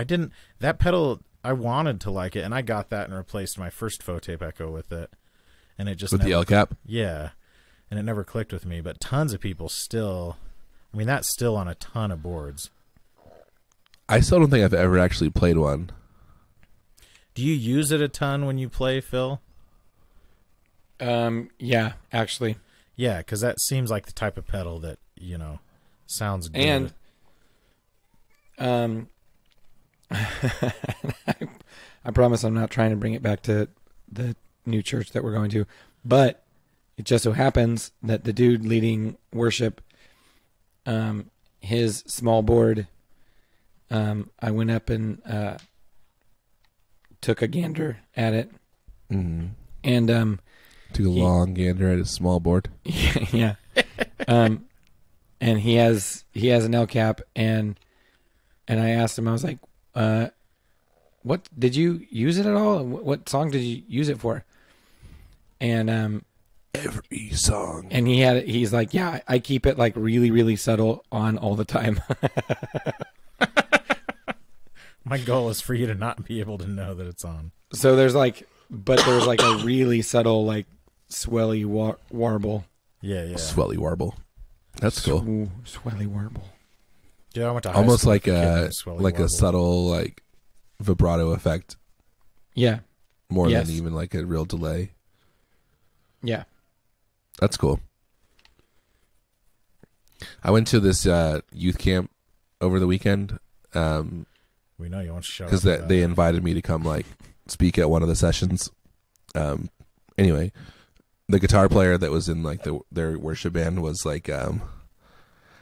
That pedal, I wanted to like it, and I got that and replaced my first faux tape echo with it. And it just... With the L cap? Yeah. And it never clicked with me, but tons of people still... I mean, that's still on a ton of boards. I still don't think I've ever actually played one. Do you use it a ton when you play, Phil? Yeah, actually. Yeah, because that seems like the type of pedal that, sounds good. And I promise I'm not trying to bring it back to the new church that we're going to, but it just so happens that the dude leading worship, his small board, I went up and took a gander at it. Mm-hmm. And took a long gander at his small board. Yeah. And he has an L cap, and I asked him, I was like, what did you use it at all? What song did you use it for? And every song. And he's like, yeah, I keep it like really, really subtle on all the time. My goal is for you to not be able to know that it's on. So there's like a really subtle, like, swelly warble. Yeah. Swelly warble. That's cool. Swelly warble. Dude, I went to almost high like a subtle, like, vibrato effect. Yeah. More than even like a real delay. Yeah. That's cool. I went to this youth camp over the weekend. We know you want to show because they invited me to come, like, speak at one of the sessions. Anyway, the guitar player that was in, like, their worship band was like,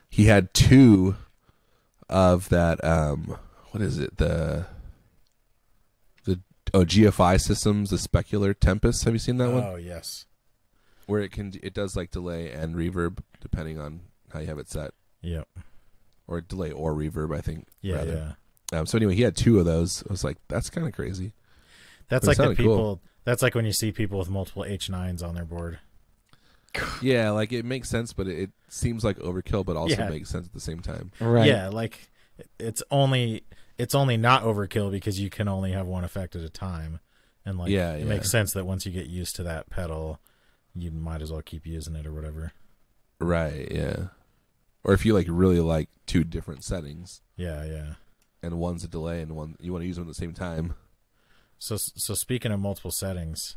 he had two of that. What is it? The GFI systems, the Specular Tempest. Have you seen that one? Oh yes. Where it does, like, delay and reverb depending on how you have it set. Yep. Or delay or reverb, I think. Yeah, rather. yeah. So anyway, he had two of those. I was like, that's kind of crazy. That's like the people. Cool. That's like when you see people with multiple H9s on their board. Yeah, like, it makes sense, but it seems like overkill, but also makes sense at the same time. Right. Yeah, like it's only not overkill because you can only have one effect at a time, and like it makes sense that once you get used to that pedal, you might as well keep using it or whatever. Right. Yeah. Or if you really like two different settings. Yeah. And one's a delay, and one you want to use them at the same time. So speaking of multiple settings,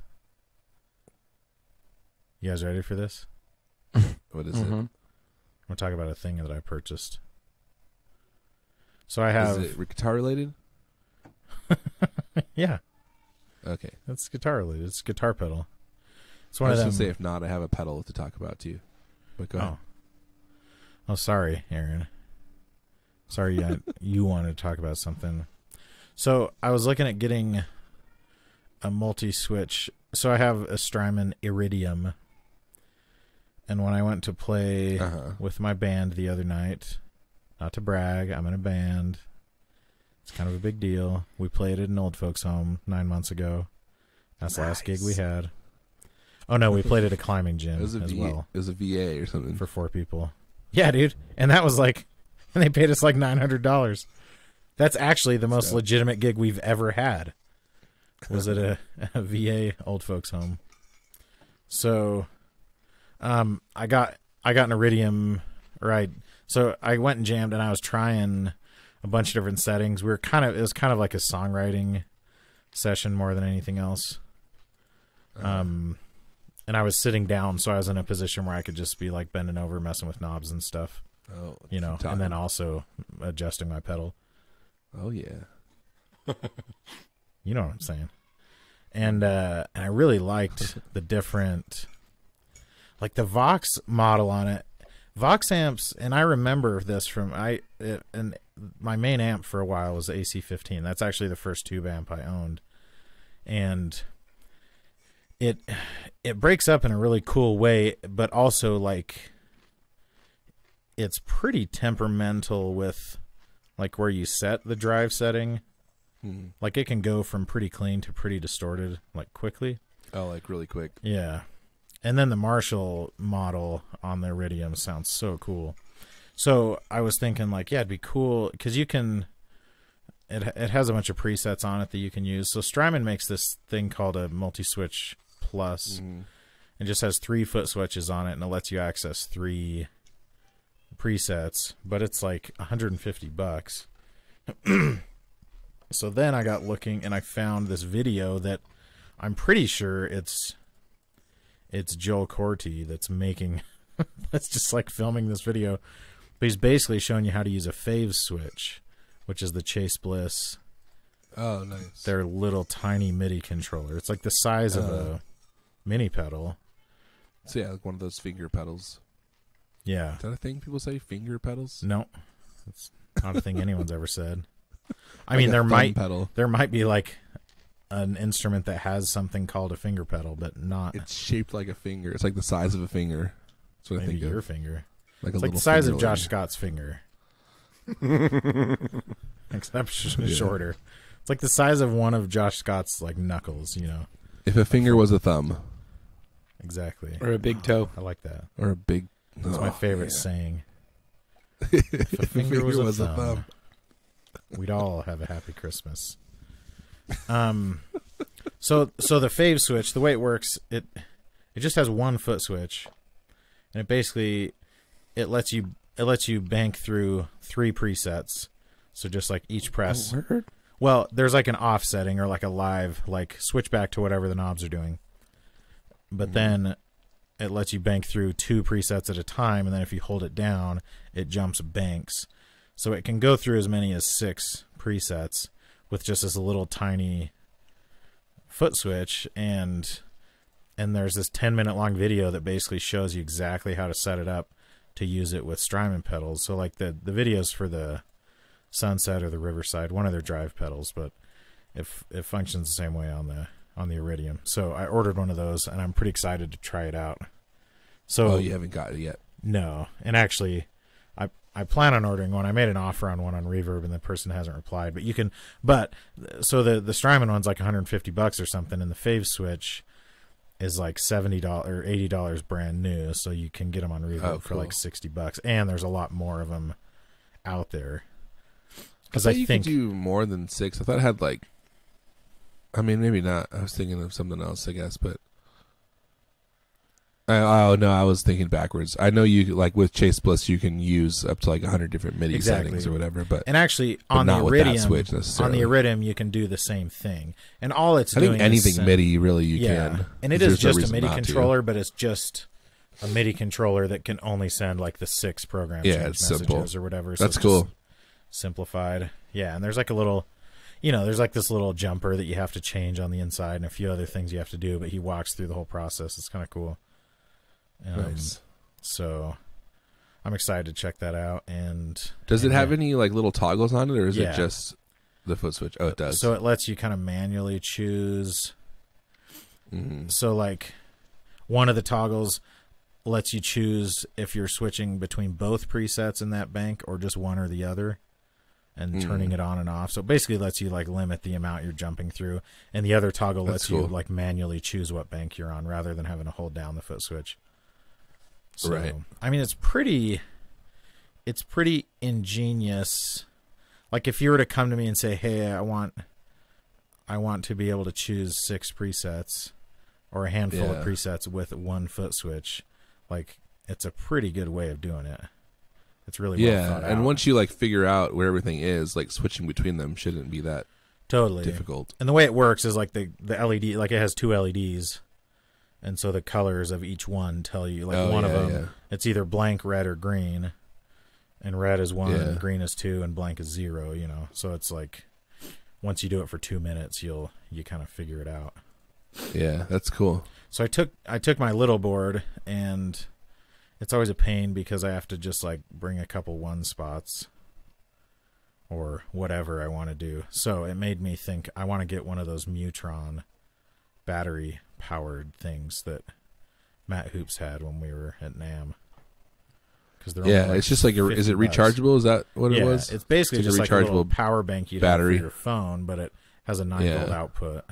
you guys ready for this? What is it? I'm gonna talk about a thing that I purchased. So I have. Is it guitar related? Yeah. Okay. It's guitar related. It's a guitar pedal. It's one I was of them. Gonna say, if not, I have a pedal to talk about too. But go ahead. Oh, sorry, Aaron. Sorry, you wanted to talk about something. So I was looking at getting a multi-switch. So I have a Strymon Iridium. And when I went to play with my band the other night, not to brag, I'm in a band. It's kind of a big deal. We played at an old folks home 9 months ago. That's the last gig we had. Oh, no, we played at a climbing gym as well. It was a VA or something. For 4 people. Yeah, dude. And that was like... And they paid us like $900. That's actually the most legitimate gig we've ever had. Was at a VA old folks home. So I got an Iridium, right? So I went and jammed, and I was trying a bunch of different settings. It was kind of like a songwriting session more than anything else. And I was sitting down, so I was in a position where I could just be like bending over, messing with knobs and stuff. Oh, and then also adjusting my pedal. Oh yeah. You know what I'm saying. And I really liked the different, like the Vox model on it. Vox amps, and I remember this from and my main amp for a while was the AC-15. That's actually the first tube amp I owned, and it breaks up in a really cool way, but also like it's pretty temperamental with like where you set the drive setting. Like it can go from pretty clean to pretty distorted like quickly. Oh, like really quick. Yeah. And then the Marshall model on the Iridium sounds so cool. So I was thinking like, yeah, it'd be cool because you can it has a bunch of presets on it that you can use. So Strymon makes this thing called a multi-switch plus. It just has 3 foot switches on it, and it lets you access 3 presets, but it's like $150. So then I got looking, and I found this video that I'm pretty sure it's Joel Corti that's making that's just like filming this video, but he's basically showing you how to use a fave switch, which is the Chase Bliss. Oh, nice. Their little tiny MIDI controller. It's like the size of a mini pedal. So yeah, like one of those finger pedals. Yeah. Is that a thing people say? Finger pedals? No, it's not a thing anyone's ever said. I Like mean, pedal. there might be like an instrument that has something called a finger pedal, but not. It's shaped like a finger. It's like the size of a finger. That's what Maybe I think your of. finger. Like It's a like the little size of finger Josh ring. Scott's finger. Except shorter. It's like the size of one of Josh Scott's like knuckles, you know. If a finger was a thumb. Exactly. Or a big toe. I like that. Or a big... That's my favorite saying. If a finger was a a thumb, we'd all have a happy Christmas. So the fave switch, the way it works, it just has 1 foot switch, and it basically lets you bank through 3 presets. So just like each press. Oh, word? Well, there's like an off setting or like a live, like switch back to whatever the knobs are doing. But then it lets you bank through 2 presets at a time, and then if you hold it down, it jumps banks. So it can go through as many as 6 presets with just this little tiny foot switch, and there's this 10-minute long video that basically shows you exactly how to set it up to use it with Strymon pedals. So like the videos for the Sunset or the Riverside, one of their drive pedals, but it functions the same way on the Iridium. So I ordered one of those, and I'm pretty excited to try it out. So you haven't got it yet? No, and actually, I plan on ordering one. I made an offer on one on Reverb, and the person hasn't replied. But you can, so the Strymon one's like $150 or something, and the Fave Switch is like $70 or $80 brand new. So you can get them on Reverb for like $60, and there's a lot more of them out there. Because I think you could do more than 6. I thought it had like, I mean, maybe not. I was thinking of something else, I guess, but. Oh no, I was thinking backwards. I know you like with Chase Bliss, you can use up to like 100 different MIDI settings or whatever. But and actually on the Iridium, you can do the same thing. And all it's I doing think anything is MIDI really you can. And it is just a MIDI controller, but it's just a MIDI controller that can only send like the 6 program change messages simple. Or whatever. So that's cool. Simplified, yeah. And there's like a little, there's like this little jumper that you have to change on the inside, and a few other things you have to do. But he walks through the whole process. It's kind of cool. Nice. So I'm excited to check that out. And does it have any like little toggles on it, or is it just the foot switch? Oh, it does. So it lets you kind of manually choose. So like one of the toggles lets you choose if you're switching between both presets in that bank or just one or the other, and turning it on and off. So it basically lets you like limit the amount you're jumping through, and the other toggle lets you like manually choose what bank you're on rather than having to hold down the foot switch. So, right. I mean, it's pretty ingenious. Like if you were to come to me and say, "Hey, I want to be able to choose 6 presets or a handful of presets with 1 foot switch," like it's a pretty good way of doing it. It's really well thought out. And once you like figure out where everything is, like switching between them shouldn't be that difficult. And the way it works is like the LED, like it has 2 LEDs, and so the colors of each one tell you, like one of them, it's either blank, red, or green, and red is 1, green is 2, and blank is 0. You know, so it's like once you do it for 2 minutes, you kind of figure it out. Yeah, that's cool. So I took my little board, and it's always a pain because I have to just like bring a couple 1 spots or whatever I want to do. So it made me think I want to get one of those Mutron battery powered things that Matt Hoops had when we were at NAMM. Like it's just like is it rechargeable? Is that what it was? It's basically just like a little power bank you'd have for your phone, but it has a 9-volt output.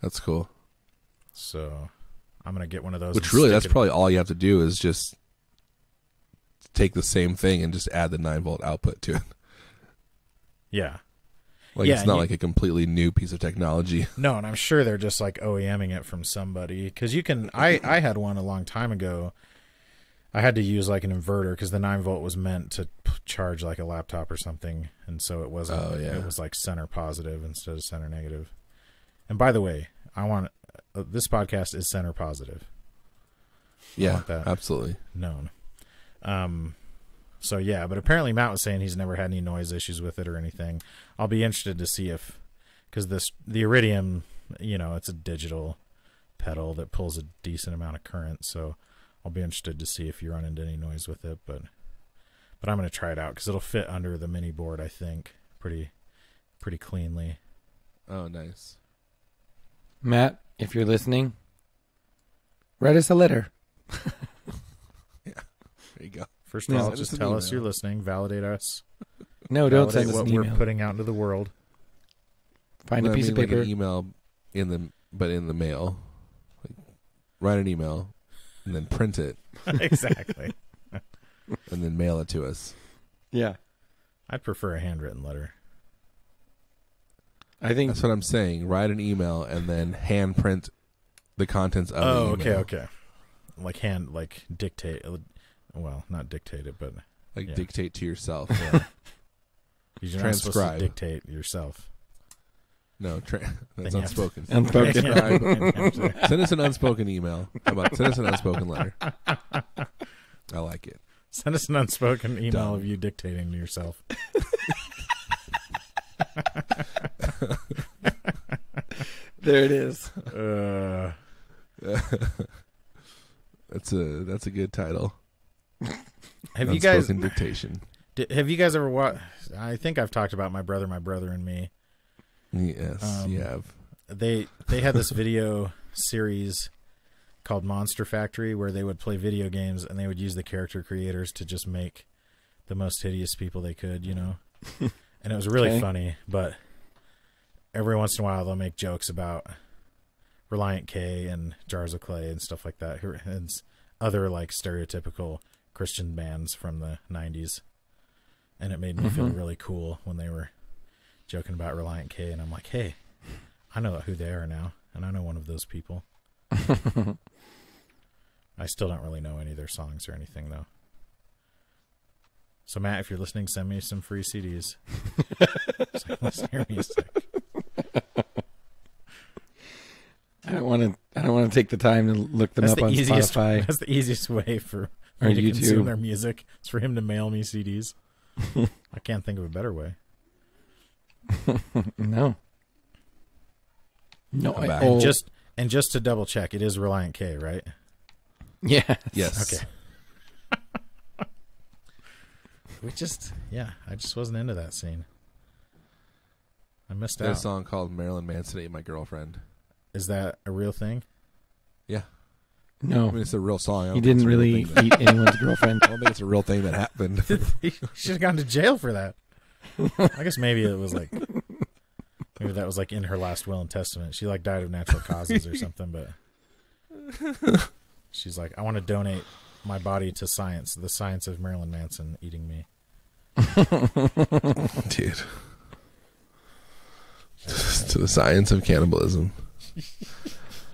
That's cool. So I'm going to get one of those. Which really, that's probably all you have to do is just take the same thing and just add the 9-volt output to it. Yeah. Like it's not like a completely new piece of technology. No, and I'm sure they're just like OEMing it from somebody. Because you can, I had one a long time ago. I had to use like an inverter because the 9-volt was meant to charge like a laptop or something. And so it wasn't, it was like center positive instead of center negative. And by the way, this podcast is center positive. Yeah, absolutely. Known. So yeah, but apparently Matt was saying he's never had any noise issues with it or anything. I'll be interested to see because the Iridium, it's a digital pedal that pulls a decent amount of current. So I'll be interested to see if you run into any noise with it. But I'm going to try it out because it'll fit under the mini board, I think, pretty cleanly. Oh, nice. Matt, if you're listening, write us a letter. Yeah, there you go. First of all, just tell us you're listening. Validate us. No, don't send us what an email. We're putting out into the world. Find a piece of paper. Like an email in the mail. Like, write an email and then print it. Exactly. And then mail it to us. Yeah. I'd prefer a handwritten letter. I think that's what I'm saying. Write an email and then hand print the contents of the email. Okay. Like dictate. Well, not dictate it, but dictate to yourself. Yeah. You're not Transcribe. supposed to dictate yourself. No, that's unspoken. Unspoken. Send us an unspoken email. How about send us an unspoken letter? I like it. Send us an unspoken email of you dictating to yourself. There it is. That's a good title. Have you guys Unspoken Dictation? Have you guys ever watched? I think I've talked about My Brother and Me. Yes, you have. They had this video series called Monster Factory where they would play video games and they would use the character creators to just make the most hideous people they could, And it was really funny, but every once in a while they'll make jokes about Reliant K and Jars of Clay and stuff like that, and other like stereotypical Christian bands from the 90s. And it made me feel really cool when they were joking about Reliant K, and I'm like, hey, I know who they are now, and I know one of those people. I still don't really know any of their songs or anything, though. So, Matt, if you're listening, send me some free CDs. So I can listen to your music. I don't want to take the time to look them up on Spotify. That's the easiest way for me to consume their music. It's for him to mail me CDs. I can't think of a better way. No. And just to double check, it is Reliant K, right? Yeah. Yes. Okay. I just wasn't into that scene. I missed out. There's a song called Marilyn Manson Ate My Girlfriend. Is that a real thing? Yeah. No. I mean, it's a real song. He didn't really eat anyone's girlfriend. I don't think it's a real thing that happened. He should have gone to jail for that. I guess maybe it was like, maybe that was like in her last will and testament. She like died of natural causes or something, but she's like, I want to donate my body to science, the science of Marilyn Manson eating me. Dude. To the science of cannibalism.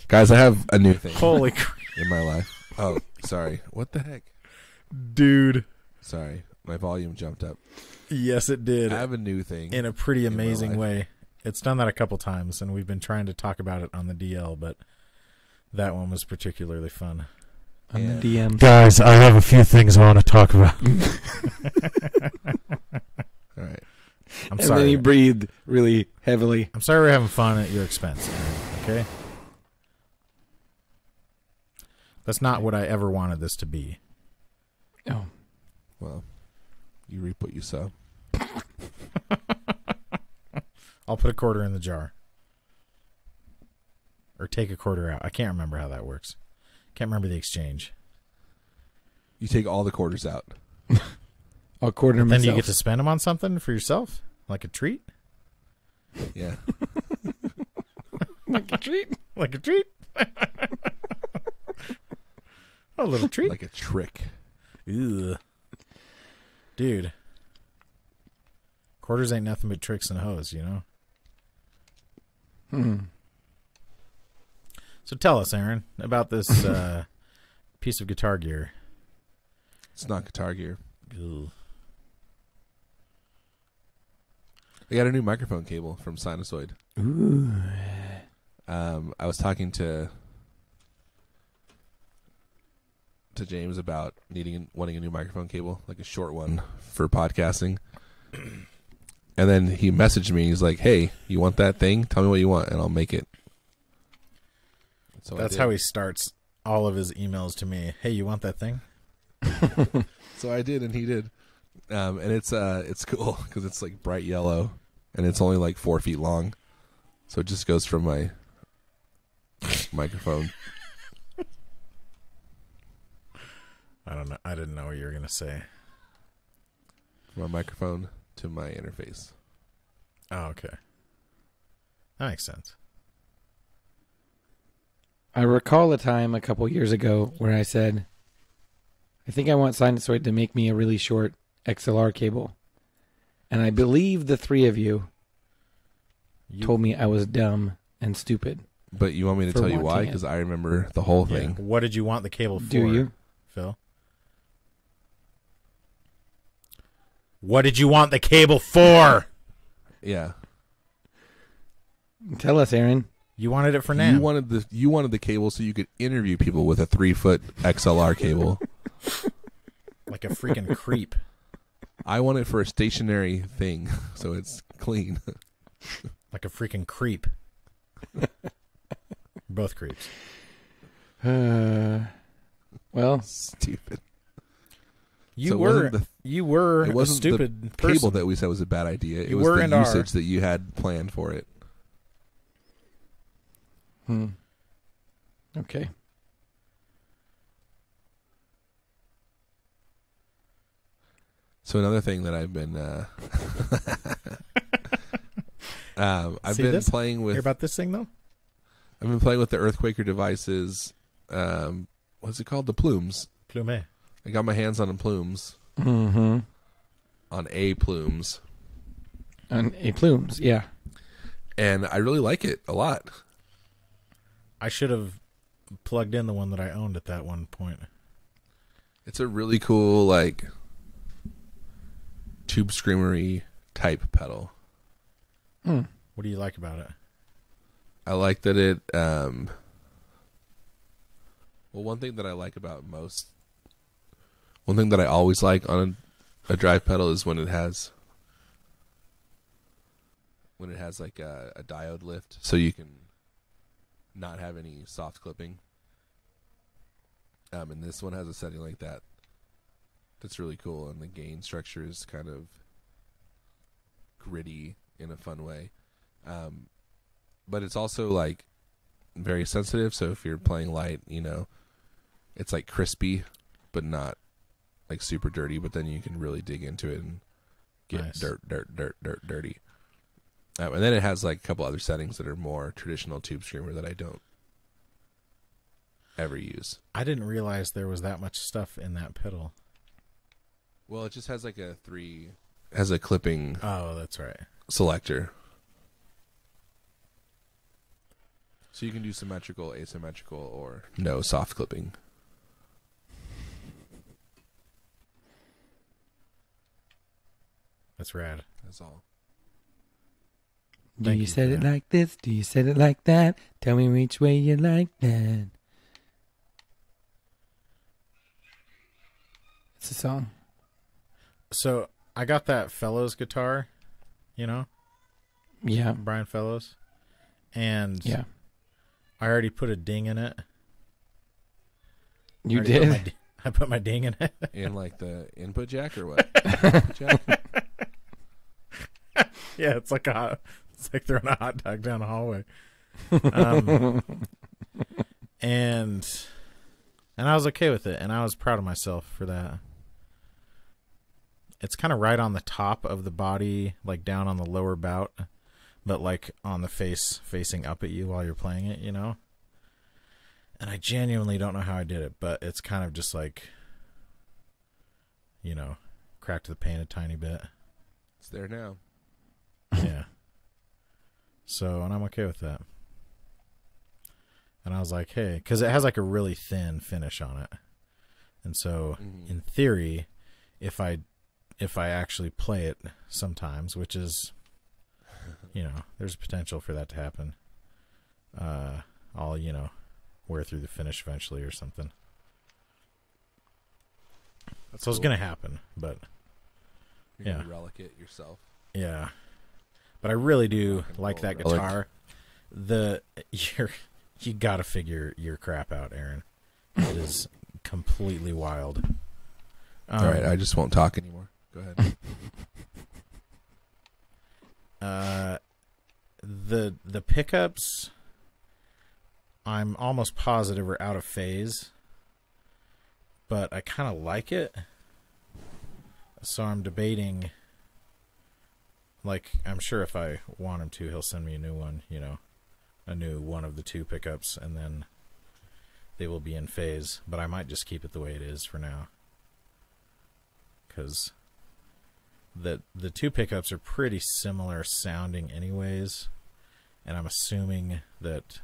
Guys, I have a new thing. Holy crap. In my life. Oh, Sorry. What the heck? Dude. Sorry. My volume jumped up. Yes, it did. I have a new thing. In a pretty amazing way. It's done that a couple times, and we've been trying to talk about it on the DL, but that one was particularly fun. On the DM. Guys, I have a few things I want to talk about. All right. I'm and sorry. then he breathed really heavily. I'm sorry we're having fun at your expense, okay? That's not what I ever wanted this to be. Oh. Well, you reap what you sow. I'll put a quarter in the jar. Or take a quarter out. I can't remember how that works. Can't remember the exchange. You take all the quarters out. I'll quarter Then myself. you get to spend them on something for yourself? Like a treat? Yeah. Like a treat. Like a treat? A little treat? Like a trick. Ugh. Dude. Quarters ain't nothing but tricks and hoes, you know? So tell us, Aaron, about this piece of guitar gear. It's not guitar gear. Ugh. I got a new microphone cable from Sinusoid. Ooh. I was talking to James about wanting a new microphone cable, like a short one for podcasting. And then he messaged me. He's like, "Hey, you want that thing? Tell me what you want, and I'll make it." So that's how he starts all of his emails to me. Hey, you want that thing? So I did, and he did. And it's cool because it's like bright yellow, and it's only like 4 feet long. So it just goes from my microphone. I don't know. I didn't know what you were gonna say. From my microphone to my interface. Oh, okay. That makes sense. I recall a time a couple years ago where I said, I think I want Sinusoid to make me a really short XLR cable. And I believe the three of you told me I was dumb and stupid. But you want me to tell you why? Because I remember the whole thing. Yeah. What did you want the cable for? Do you? Phil? What did you want the cable for? Yeah. Tell us, Aaron. You wanted it for now. You wanted the cable so you could interview people with a 3-foot XLR cable. Like a freaking creep. I want it for a stationary thing, so it's clean. Like a freaking creep. Both creeps. Well, Stupid. You were it wasn't a stupid the person. cable that we said was a bad idea. It You was were the and usage are. that you had planned for it. Okay. So another thing that I've been I've been playing with. Hear about this thing though? I've been playing with the Earthquaker devices. What's it called? The plumes. Plume. I got my hands on the plumes. Mm-hmm. On A plumes. On A plumes, yeah. And I really like it a lot. I should have plugged in the one that I owned at that one point. It's a really cool, like, tube screamery type pedal. What do you like about it? I like that it, well, one thing that I like about one thing that I always like on a drive pedal is when it has like a diode lift, so you can not have any soft clipping. And this one has a setting like that. That's really cool, and the gain structure is kind of gritty in a fun way. But it's also like very sensitive, so if you're playing light, it's like crispy, but not like super dirty, but then you can really dig into it and get Nice. dirty. And then it has like a couple other settings that are more traditional tube screamer that I don't ever use. I didn't realize there was that much stuff in that pedal. Well, it just has like has a clipping Oh, that's right. selector. So you can do symmetrical, asymmetrical, or no soft clipping. That's rad. That's all. Do you set it like this? Do you set it like that? Tell me which way you like that. It's a song. So I got that Fellows guitar, you know? Yeah. Brian Fellows. And yeah. I already put a ding in it. You did? I put my ding in it. In like the input jack or what? Jack? Yeah, it's like throwing a hot dog down the hallway. And I was okay with it, and I was proud of myself for that. It's kind of right on the top of the body, like down on the lower bout, but like on the face facing up at you while you're playing it, you know? And I genuinely don't know how I did it, but it's kind of just like, you know, cracked the paint a tiny bit. It's there now. Yeah. So, and I'm okay with that. And I was like, hey, because it has like a really thin finish on it. And so, in theory, if I actually play it sometimes, which is, you know, there's potential for that to happen, I'll, you know, wear through the finish eventually or something. That's so cool. It's going to happen, but you're going to relic it yourself. Yeah. But I really do like that guitar. You got to figure your crap out, Aaron. It is completely wild. All right, I just won't talk anymore. Go ahead. The pickups, I'm almost positive are out of phase, but I kind of like it. So I'm debating. Like, I'm sure if I want him to, he'll send me a new one, you know, a new one of the two pickups, and then they will be in phase. But I might just keep it the way it is for now, because the two pickups are pretty similar sounding anyways, and I'm assuming that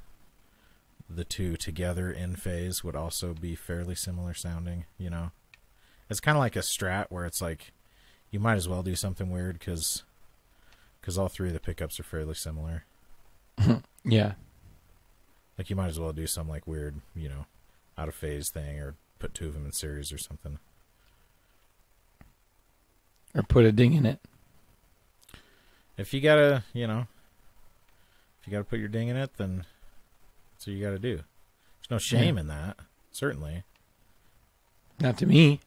the two together in phase would also be fairly similar sounding, you know. It's kind of like a Strat where it's like you might as well do something weird because all three of the pickups are fairly similar. Yeah. Like you might as well do some like weird, you know, out of phase thing, or put two of them in series or something. Or put a ding in it. If you gotta, you know, if you gotta put your ding in it, then that's what you gotta do. There's no shame in that, certainly. Not to me.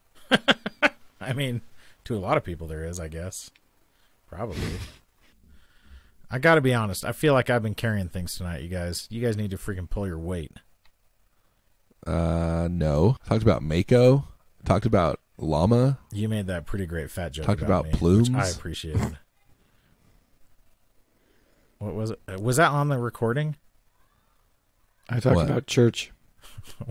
I mean, to a lot of people there is, I guess. Probably. I gotta be honest. I feel like I've been carrying things tonight, you guys. You guys need to freaking pull your weight. No. Talked about Mako. Talked about Llama. You made that pretty great fat joke. Talked about me, plumes. Which I appreciated. What was it? Was that on the recording? I talked about church.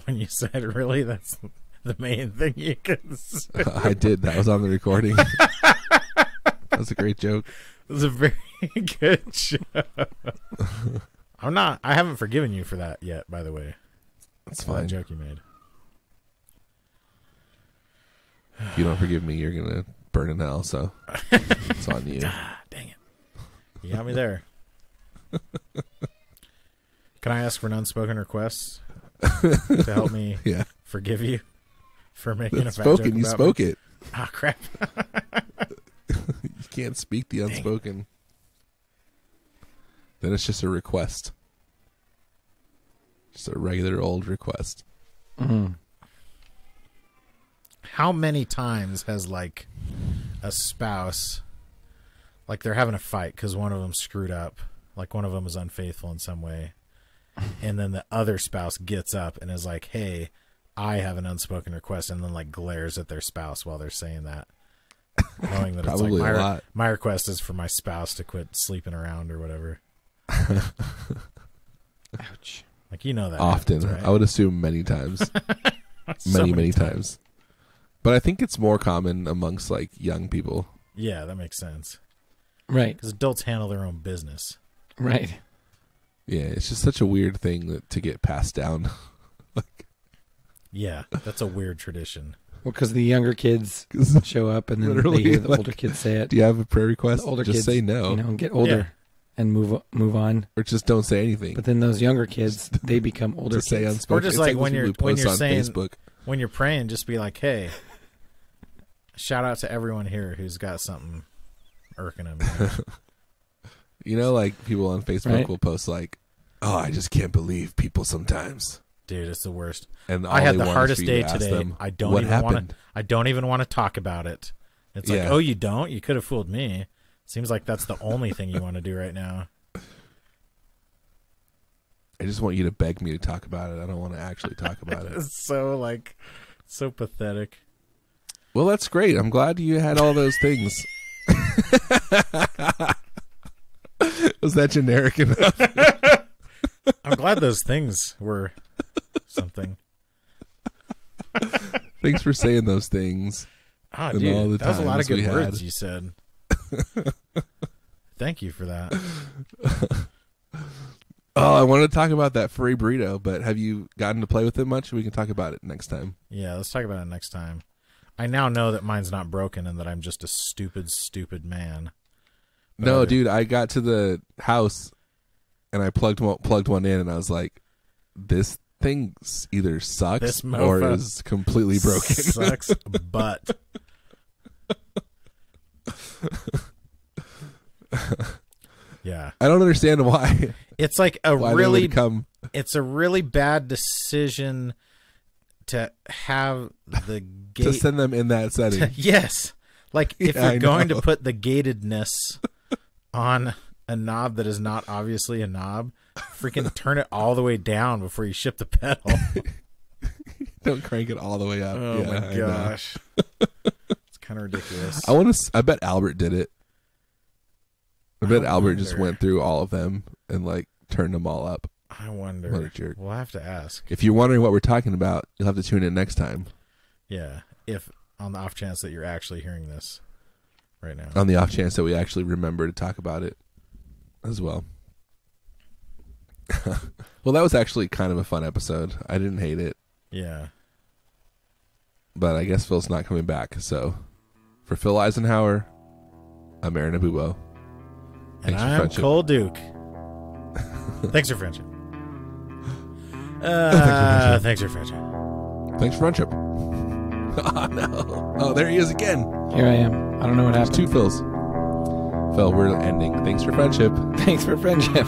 When you said, really? That's the main thing you could say. I did. That was on the recording. That was a great joke. It was a very good joke. I haven't forgiven you for that yet, by the way. That's fine. That joke you made. If you don't forgive me, you're going to burn in hell, so it's on you. Dang it. You got me there. Can I ask for an unspoken request to help me forgive you for making a fat joke about You spoke me? it. Ah, crap. You can't speak the unspoken. Then it's just a request. Just a regular old request. Mm-hmm. How many times has, like, a spouse, like, they're having a fight because one of them screwed up, like one of them is unfaithful in some way, and then the other spouse gets up and is like, hey, I have an unspoken request, and then, like, glares at their spouse while they're saying that, knowing that it's like, my request is for my spouse to quit sleeping around or whatever. Ouch. Like, you know that often happens, right? I would assume many times. many times. But I think it's more common amongst, like, young people. Yeah, that makes sense. Right. Because adults handle their own business. Right. Yeah, it's just such a weird thing to get passed down. Like, yeah, that's a weird tradition. Well, because the younger kids show up and then they hear the older kids say it. Do you have a prayer request? The older just kids, say no. Get older and move on. Or just don't say anything. But then those younger kids, they become older kids. Say unspoken. Or just like when you're saying, Facebook. When you're praying, just be like, hey, shout out to everyone here who's got something irking them. Like people on Facebook will post like, oh, I just can't believe people sometimes. Dude, it's the worst. And I had the hardest day today. I don't even want to talk about it. It's like, oh, you don't? You could have fooled me. Seems like that's the only thing you want to do right now. I just want you to beg me to talk about it. I don't want to actually talk about it. It's so pathetic. Well, that's great. I'm glad you had all those things. Was that generic enough? I'm glad those things were something. Thanks for saying those things. Ah, dude, that was a lot of good words you said. Thank you for that. Oh, I wanted to talk about that furry burrito, but have you gotten to play with it much? We can talk about it next time. Yeah, let's talk about it next time. I now know that mine's not broken and that I'm just a stupid, stupid man. No, dude, I got to the house and I plugged one in and I was like, this thing either sucks or is completely broken. Sucks butt. Yeah. I don't understand why. It's like it's a really bad decision to have the gate to send them in that setting. Yes. Like if you're going to put the gatedness on a knob that is not obviously a knob, freaking turn it all the way down before you ship the pedal. Don't crank it all the way up. Oh my gosh. It's kind of ridiculous. I bet Albert did it. I bet Albert just went through all of them and like turned them all up. I wonder. What a jerk. We'll have to ask. If you're wondering what we're talking about, you'll have to tune in next time. Yeah. If on the off chance that you're actually hearing this right now. On the off chance that we actually remember to talk about it as well. Well, that was actually kind of a fun episode. I didn't hate it. Yeah. But I guess Phil's not coming back. So for Phil Eisenhower, I'm Aaron Abubo. And I'm Cole Duke. Thanks for friendship. Thanks for friendship. Thanks for friendship. Oh, no. Oh, there he is again. Here I am. I don't know what happened. There's two Phils. Phil, we're ending. Thanks for friendship. Thanks for friendship.